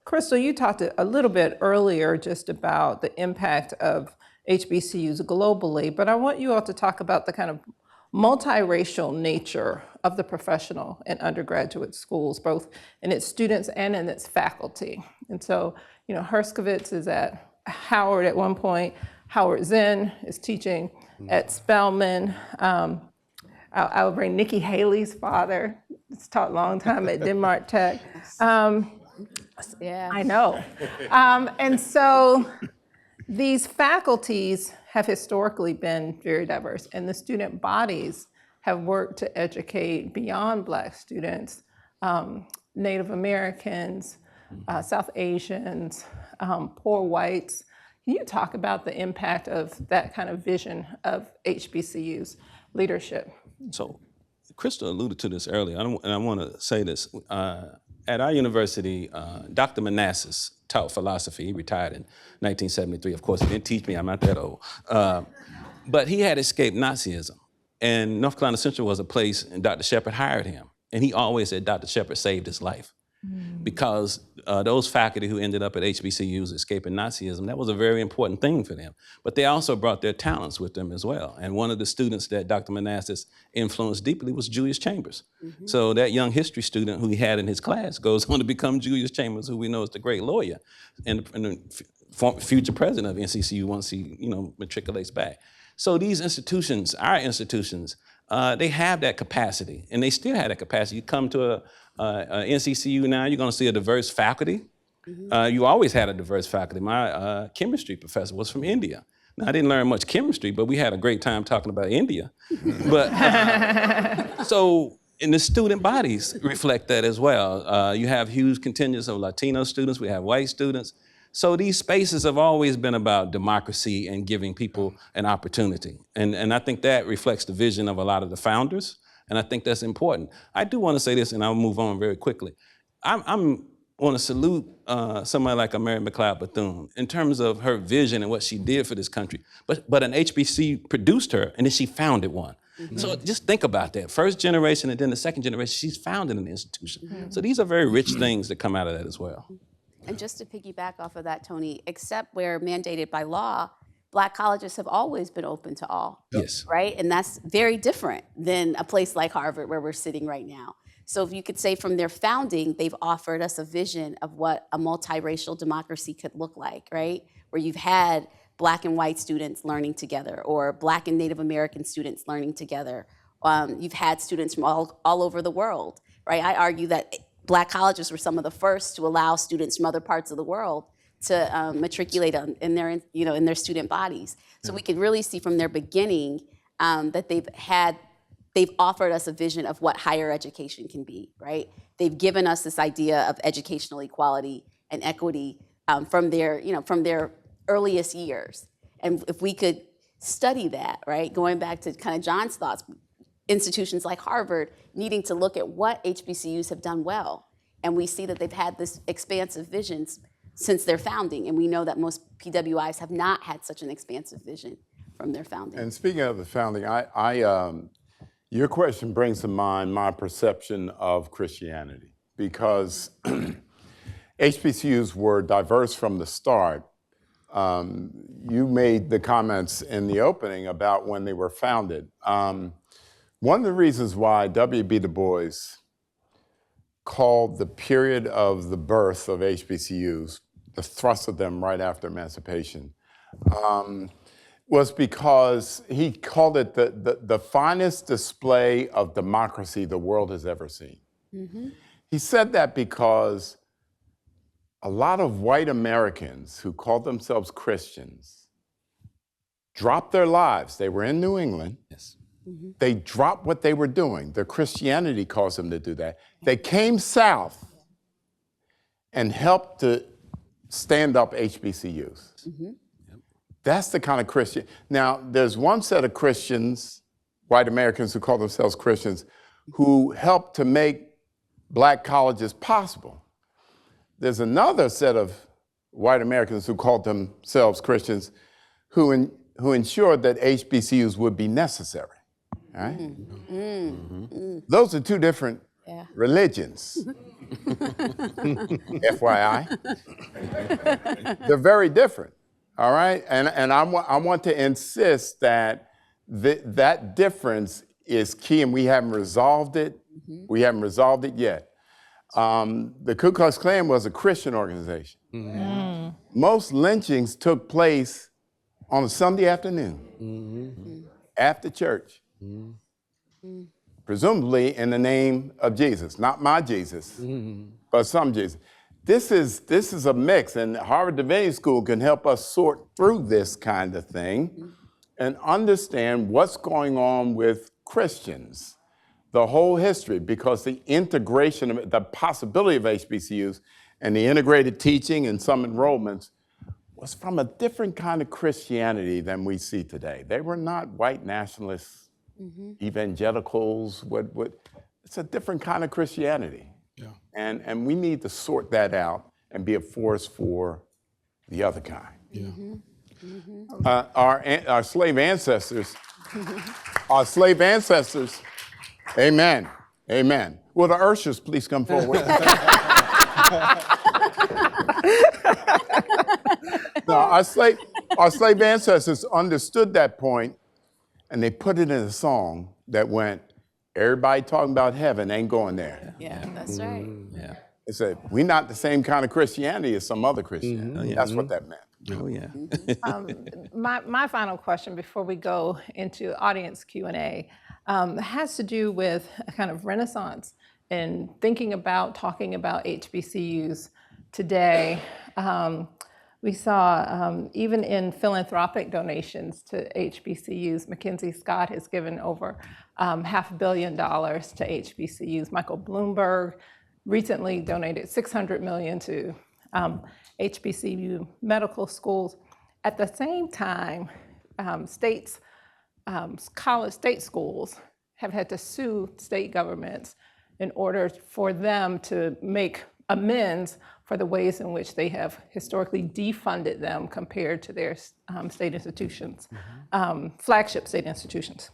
Crystal, you talked a little bit earlier just about the impact of HBCUs globally, but I want you all to talk about the kind of multiracial nature of the professional and undergraduate schools, both in its students and in its faculty. And so, Herskovitz is at Howard at one point. Howard Zinn is teaching at Spelman. I'll bring Nikki Haley's father. He's taught a long time at Denmark Tech. Yeah. I know. And so these faculties have historically been very diverse, and the student bodies have worked to educate beyond Black students, Native Americans, South Asians, poor whites. Can you talk about the impact of that kind of vision of HBCU's leadership? So Crystal alluded to this earlier, and I want to say this. At our university, Dr. Manassas taught philosophy. He retired in 1973. Of course, he didn't teach me. I'm not that old. But he had escaped Nazism. And North Carolina Central was a place, and Dr. Shepard hired him. And he always said Dr. Shepard saved his life. Because those faculty who ended up at HBCUs escaping Nazism, that was a very important thing for them. But they also brought their talents with them as well. And one of the students that Dr. Manassas influenced deeply was Julius Chambers. So that young history student who he had in his class goes on to become Julius Chambers, who we know is the great lawyer and the future president of NCCU once he matriculates back. So these institutions, our institutions, they have that capacity, and they still have that capacity. You come to a NCCU now, you're going to see a diverse faculty. You always had a diverse faculty. My chemistry professor was from India. Now, I didn't learn much chemistry, but we had a great time talking about India. But and the student bodies reflect that as well. You have huge contingents of Latino students. We have white students. So these spaces have always been about democracy and giving people an opportunity. And I think that reflects the vision of a lot of the founders. And I think that's important. I do want to say this, and I'll move on very quickly. I want to salute somebody like Mary McLeod Bethune in terms of her vision and what she did for this country. But an HBC produced her, and then she founded one. So just think about that. First generation, and then the second generation, she's founded an institution. So these are very rich things that come out of that as well. And just to piggyback off of that, Tony, except where mandated by law, Black colleges have always been open to all. Yes. Right? And that's very different than a place like Harvard where we're sitting right now. So if you could say from their founding, they've offered us a vision of what a multiracial democracy could look like, right? Where you've had Black and white students learning together, or Black and Native American students learning together. You've had students from all over the world, right? I argue that Black colleges were some of the first to allow students from other parts of the world to matriculate in their student bodies. So we could really see from their beginning that they've offered us a vision of what higher education can be, right? They've given us this idea of educational equality and equity from their earliest years. And if we could study that, right, going back to kind of John's thoughts, institutions like Harvard needing to look at what HBCUs have done well. And we see that they've had this expansive visions since their founding. And we know that most PWIs have not had such an expansive vision from their founding. And speaking of the founding, your question brings to mind my perception of Christianity, because HBCUs were diverse from the start. You made the comments in the opening about when they were founded. One of the reasons why W.B. Du Bois called the period of the birth of HBCUs, the thrust of them right after emancipation, was because he called it the finest display of democracy the world has ever seen. He said that because a lot of white Americans who called themselves Christians dropped their lives. They were in New England. Yes. They dropped what they were doing. Their Christianity caused them to do that. They came south and helped to stand up HBCUs. That's the kind of Christian. Now, there's one set of Christians, white Americans who call themselves Christians, who helped to make black colleges possible. There's another set of white Americans who called themselves Christians who ensured that HBCUs would be necessary. Right? Those are two different religions. FYI. They're very different. All right? And I want to insist that that difference is key, and we haven't resolved it. We haven't resolved it yet. The Ku Klux Klan was a Christian organization. Most lynchings took place on a Sunday afternoon after church, presumably in the name of Jesus, not my Jesus, but some Jesus. This is a mix, and Harvard Divinity School can help us sort through this kind of thing and understand what's going on with Christians, the whole history, because the integration, the possibility of HBCUs and the integrated teaching and some enrollments was from a different kind of Christianity than we see today. They were not white nationalists, evangelicals. It's a different kind of Christianity. Yeah. And we need to sort that out and be a force for the other kind. Yeah. Our slave ancestors, amen, amen. Will the Urshers please come forward? No, our slave ancestors understood that point, and they put it in a song that went, everybody talking about heaven ain't going there. Yeah, that's right. Yeah. They said, we're not the same kind of Christianity as some other Christianity. That's what that meant. Oh, yeah. My final question before we go into audience Q&A has to do with a kind of renaissance in talking about HBCUs today. We saw, even in philanthropic donations to HBCUs, Mackenzie Scott has given over $500 million to HBCUs. Michael Bloomberg recently donated $600 million to HBCU medical schools. At the same time, state schools have had to sue state governments in order for them to make amends for the ways in which they have historically defunded them compared to their state institutions, flagship state institutions.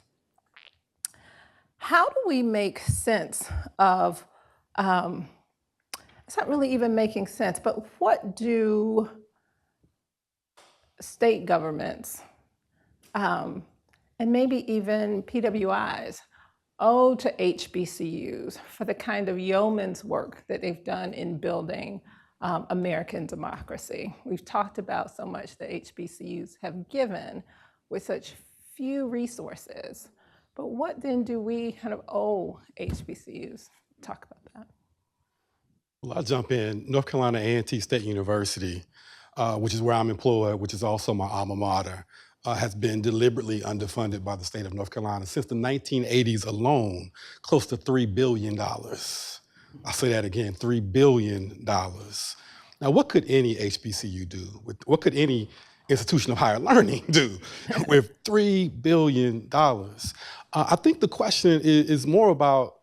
How do we make sense of, it's not really even making sense, but what do state governments and maybe even PWIs owe to HBCUs for the kind of yeoman's work that they've done in building American democracy? We've talked about so much that HBCUs have given with such few resources, but what then do we kind of owe HBCUs? Talk about that. Well, I'll jump in. North Carolina A&T State University, which is where I'm employed, which is also my alma mater, has been deliberately underfunded by the state of North Carolina since the 1980s alone, close to $3 billion. I'll say that again, $3 billion. Now, what could any HBCU do? What could any institution of higher learning do with $3 billion? I think the question is more about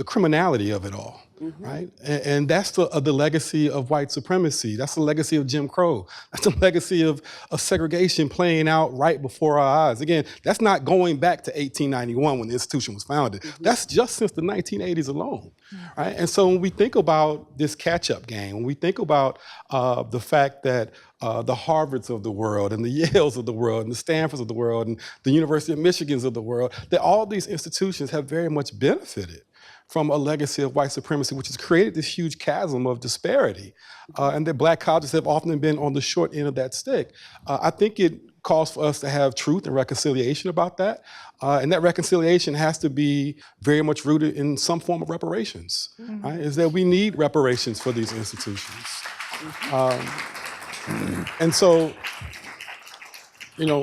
the criminality of it all, right? And that's the legacy of white supremacy. That's the legacy of Jim Crow. That's the legacy of segregation playing out right before our eyes. Again, that's not going back to 1891 when the institution was founded. That's just since the 1980s alone, right? And so when we think about this catch-up game, when we think about the fact that the Harvards of the world and the Yales of the world and the Stanfords of the world and the University of Michigans of the world, that all these institutions have very much benefited from a legacy of white supremacy, which has created this huge chasm of disparity, and that black colleges have often been on the short end of that stick. I think it calls for us to have truth and reconciliation about that, and that reconciliation has to be very much rooted in some form of reparations, right? Is that we need reparations for these institutions. And so,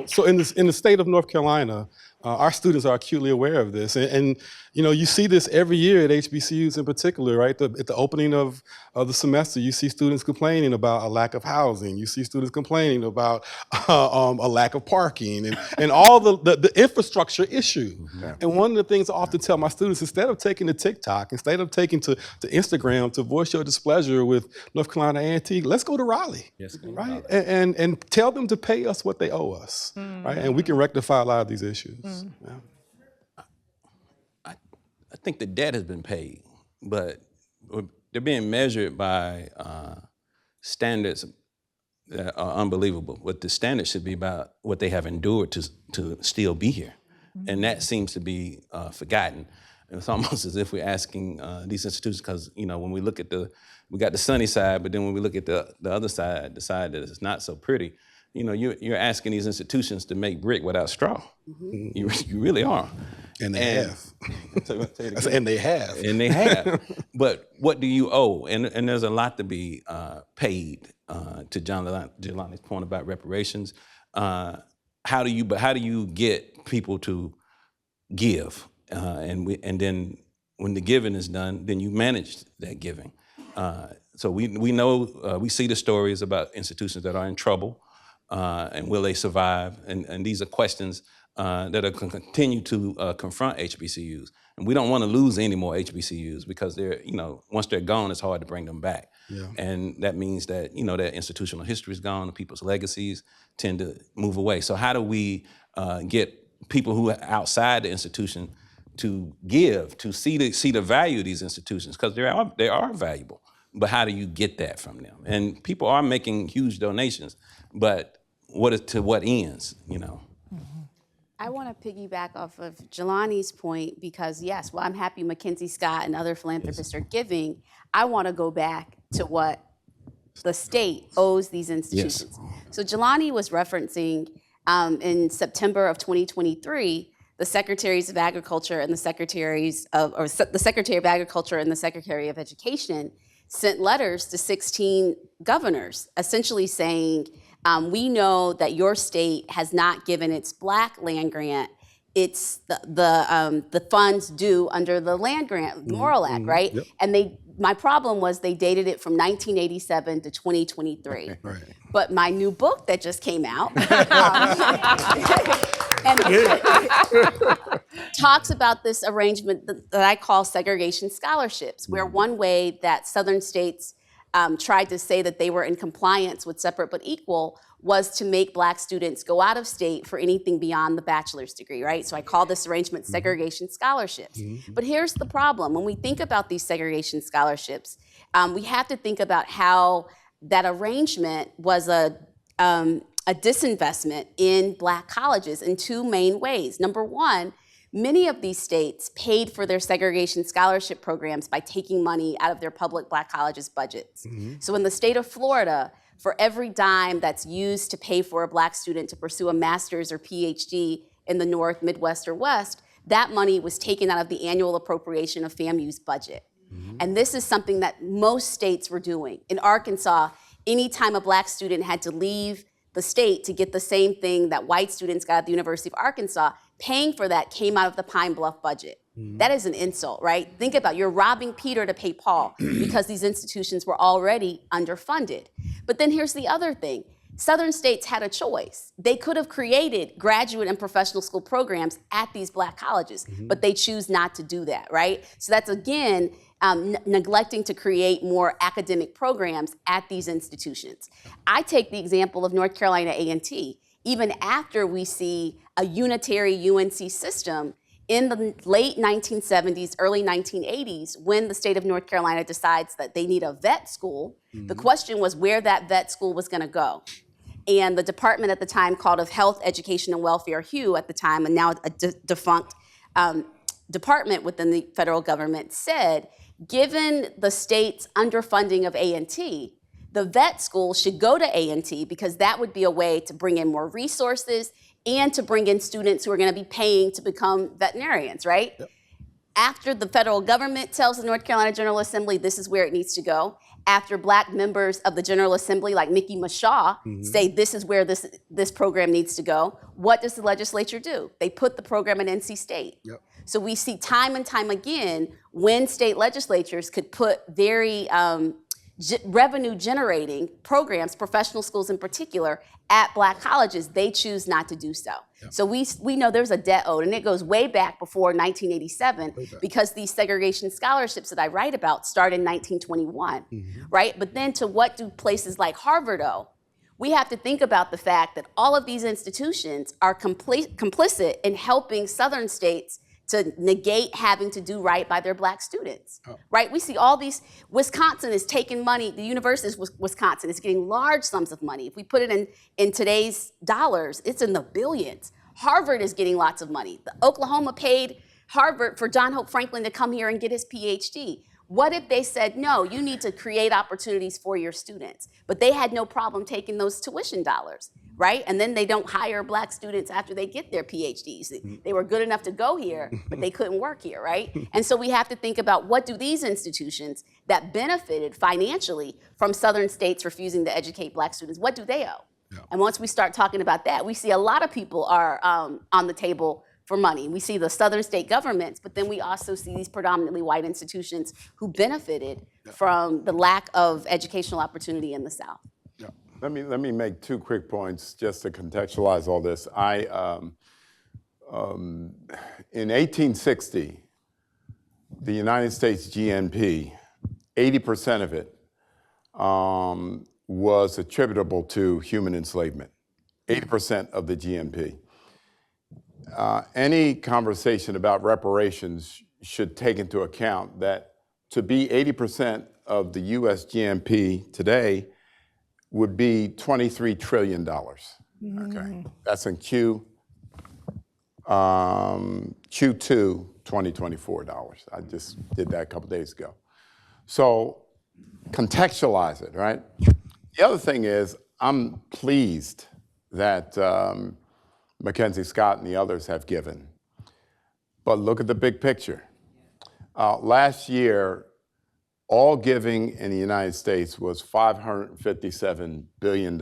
so in the state of North Carolina, our students are acutely aware of this, and you see this every year at HBCUs in particular, right? At the opening of the semester, you see students complaining about a lack of housing. You see students complaining about a lack of parking and all the infrastructure issues. And one of the things I often tell my students, instead of taking to TikTok, instead of taking to Instagram to voice your displeasure with North Carolina A&T, let's go to Raleigh, right? And tell them to pay us what they owe us, right? And we can rectify a lot of these issues. Yeah. I think the debt has been paid, but they're being measured by standards that are unbelievable. What the standards should be about what they have endured to still be here. And that seems to be forgotten. And it's almost as if we're asking these institutions, because when we look at we got the sunny side, but then when we look at the other side, the side that is not so pretty, you're asking these institutions to make brick without straw. You really are. And they have. And they have. And they have. But what do you owe? And there's a lot to be paid. To Jelani's point about reparations, how do you get people to give? And then when the giving is done, then you manage that giving. So we know we see the stories about institutions that are in trouble. And will they survive? And these are questions that are continue to confront HBCUs. And we don't want to lose any more HBCUs because they're, once they're gone, it's hard to bring them back. Yeah. And that means that, their institutional history is gone and people's legacies tend to move away. So how do we get people who are outside the institution to give, to see the value of these institutions? Because they are valuable. But how do you get that from them? And people are making huge donations, but to what ends, I want to piggyback off of Jelani's point because, yes, while I'm happy Mackenzie Scott and other philanthropists are giving, I want to go back to what the state owes these institutions. Yes. So Jelani was referencing in September of 2023, the Secretaries of Agriculture and the Secretary of Agriculture and the Secretary of Education sent letters to 16 governors, essentially saying, we know that your state has not given its Black land grant its the funds due under the land grant Morrill Act, right? Yep. And my problem was they dated it from 1987 to 2023. Right. But my new book that just came out talks about this arrangement that I call segregation scholarships, where one way that Southern states tried to say that they were in compliance with separate but equal was to make Black students go out of state for anything beyond the bachelor's degree, right? So I call this arrangement segregation scholarships. Mm-hmm. But here's the problem. When we think about these segregation scholarships, we have to think about how that arrangement was a disinvestment in Black colleges in two main ways. Number one, many of these states paid for their segregation scholarship programs by taking money out of their public Black colleges' budgets. Mm-hmm. So in the state of Florida, for every dime that's used to pay for a Black student to pursue a master's or PhD in the North, Midwest, or West, that money was taken out of the annual appropriation of FAMU's budget. Mm-hmm. And this is something that most states were doing. In Arkansas, anytime a Black student had to leave the state to get the same thing that white students got at the University of Arkansas, paying for that came out of the Pine Bluff budget. Mm-hmm. That is an insult, right? Think about it. You're robbing Peter to pay Paul because these institutions were already underfunded. But then here's the other thing. Southern states had a choice. They could have created graduate and professional school programs at these Black colleges, but they choose not to do that, right? So that's, again, neglecting to create more academic programs at these institutions. I take the example of North Carolina A&T. Even after we see a unitary UNC system in the late 1970s, early 1980s, when the state of North Carolina decides that they need a vet school, the question was where that vet school was going to go. And the department at the time called of Health, Education, and Welfare, HUE at the time, and now a defunct department within the federal government, said, given the state's underfunding of A&T, the vet school should go to A&T because that would be a way to bring in more resources and to bring in students who are going to be paying to become veterinarians, right? Yep. After the federal government tells the North Carolina General Assembly this is where it needs to go, after Black members of the General Assembly like Mickey Mashaw say this is where this program needs to go, what does the legislature do? They put the program in NC State. Yep. So we see time and time again when state legislatures could put very revenue-generating programs, professional schools in particular, at Black colleges, they choose not to do so. Yep. So we know there's a debt owed, and it goes way back before 1987 because these segregation scholarships that I write about start in 1921, right? But then to what do places like Harvard owe? We have to think about the fact that all of these institutions are complicit in helping Southern states to negate having to do right by their Black students, right? We see all these, Wisconsin is taking money, the University of Wisconsin is getting large sums of money. If we put it in today's dollars, it's in the billions. Harvard is getting lots of money. Oklahoma paid Harvard for John Hope Franklin to come here and get his PhD. What if they said, no, you need to create opportunities for your students? But they had no problem taking those tuition dollars, right? And then they don't hire Black students after they get their PhDs. They were good enough to go here, but they couldn't work here, right? And so we have to think about what do these institutions that benefited financially from Southern states refusing to educate Black students, what do they owe? Yeah. And once we start talking about that, we see a lot of people are on the table for money. We see the Southern state governments, but then we also see these predominantly white institutions who benefited from the lack of educational opportunity in the South. Yeah. Let me make two quick points just to contextualize all this. In 1860, the United States GNP, 80% of it was attributable to human enslavement, 80% of the GNP. Any conversation about reparations should take into account that to be 80% of the US GNP today would be $23 trillion. Okay, that's in Q2 2024 dollars. I just did that a couple days ago. So contextualize it, right? The other thing is I'm pleased that Mackenzie Scott and the others have given. But look at the big picture. Last year, all giving in the United States was $557 billion.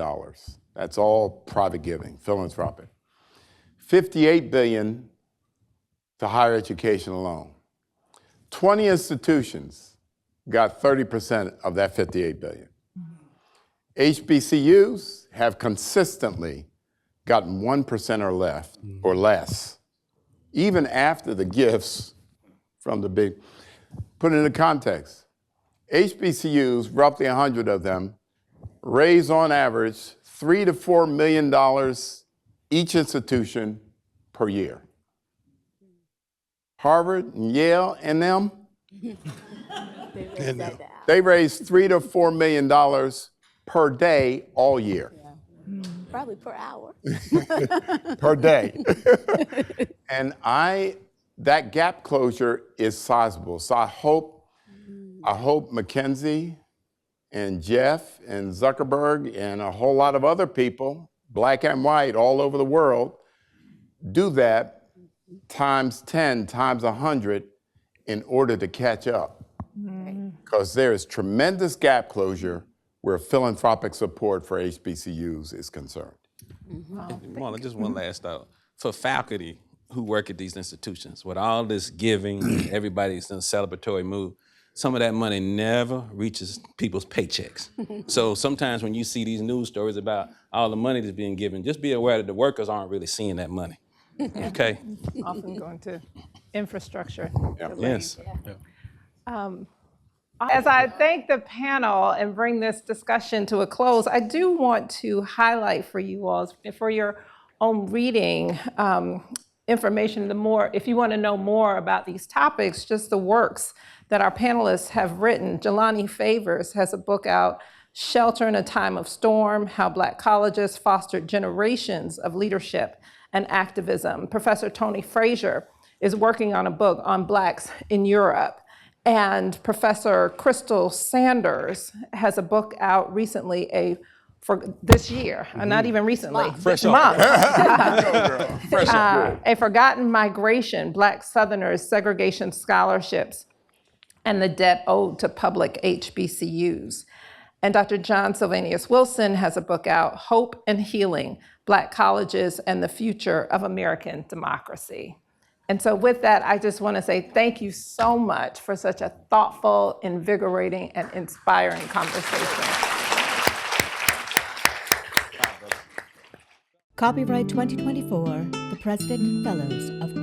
That's all private giving, philanthropic. $58 billion to higher education alone. 20 institutions got 30% of that $58 billion. HBCUs have consistently gotten 1% or less, even after the gifts from the big. Put it into context. HBCUs, roughly 100 of them, raise on average $3 to $4 million each institution per year. Harvard and Yale and them, they raise $3 to $4 million per day all year. Probably per hour. Per day. And that gap closure is sizable. So I hope Mackenzie and Jeff and Zuckerberg and a whole lot of other people, Black and white all over the world, do that times 10, times 100 in order to catch up. Because there is tremendous gap closure where philanthropic support for HBCUs is concerned. Marla, just one last thought. For faculty who work at these institutions, with all this giving, everybody's in a celebratory mood, some of that money never reaches people's paychecks. So sometimes when you see these news stories about all the money that's being given, just be aware that the workers aren't really seeing that money. Okay? Often going to infrastructure. Yes. As I thank the panel and bring this discussion to a close, I do want to highlight for you all, for your own reading information, if you want to know more about these topics, just the works that our panelists have written. Jelani Favors has a book out, Shelter in a Time of Storm, How Black Colleges Fostered Generations of Leadership and Activism. Professor Tony Frazier is working on a book on Blacks in Europe. And Professor Crystal Sanders has a book out recently, for this year, not even recently, this month. A Forgotten Migration, Black Southerners, Segregation Scholarships, and the Debt Owed to Public HBCUs. And Dr. John Silvanus Wilson has a book out, Hope and Healing, Black Colleges and the Future of American Democracy. And so with that, I just want to say thank you so much for such a thoughtful, invigorating, and inspiring conversation. Copyright 2024, the President and Fellows of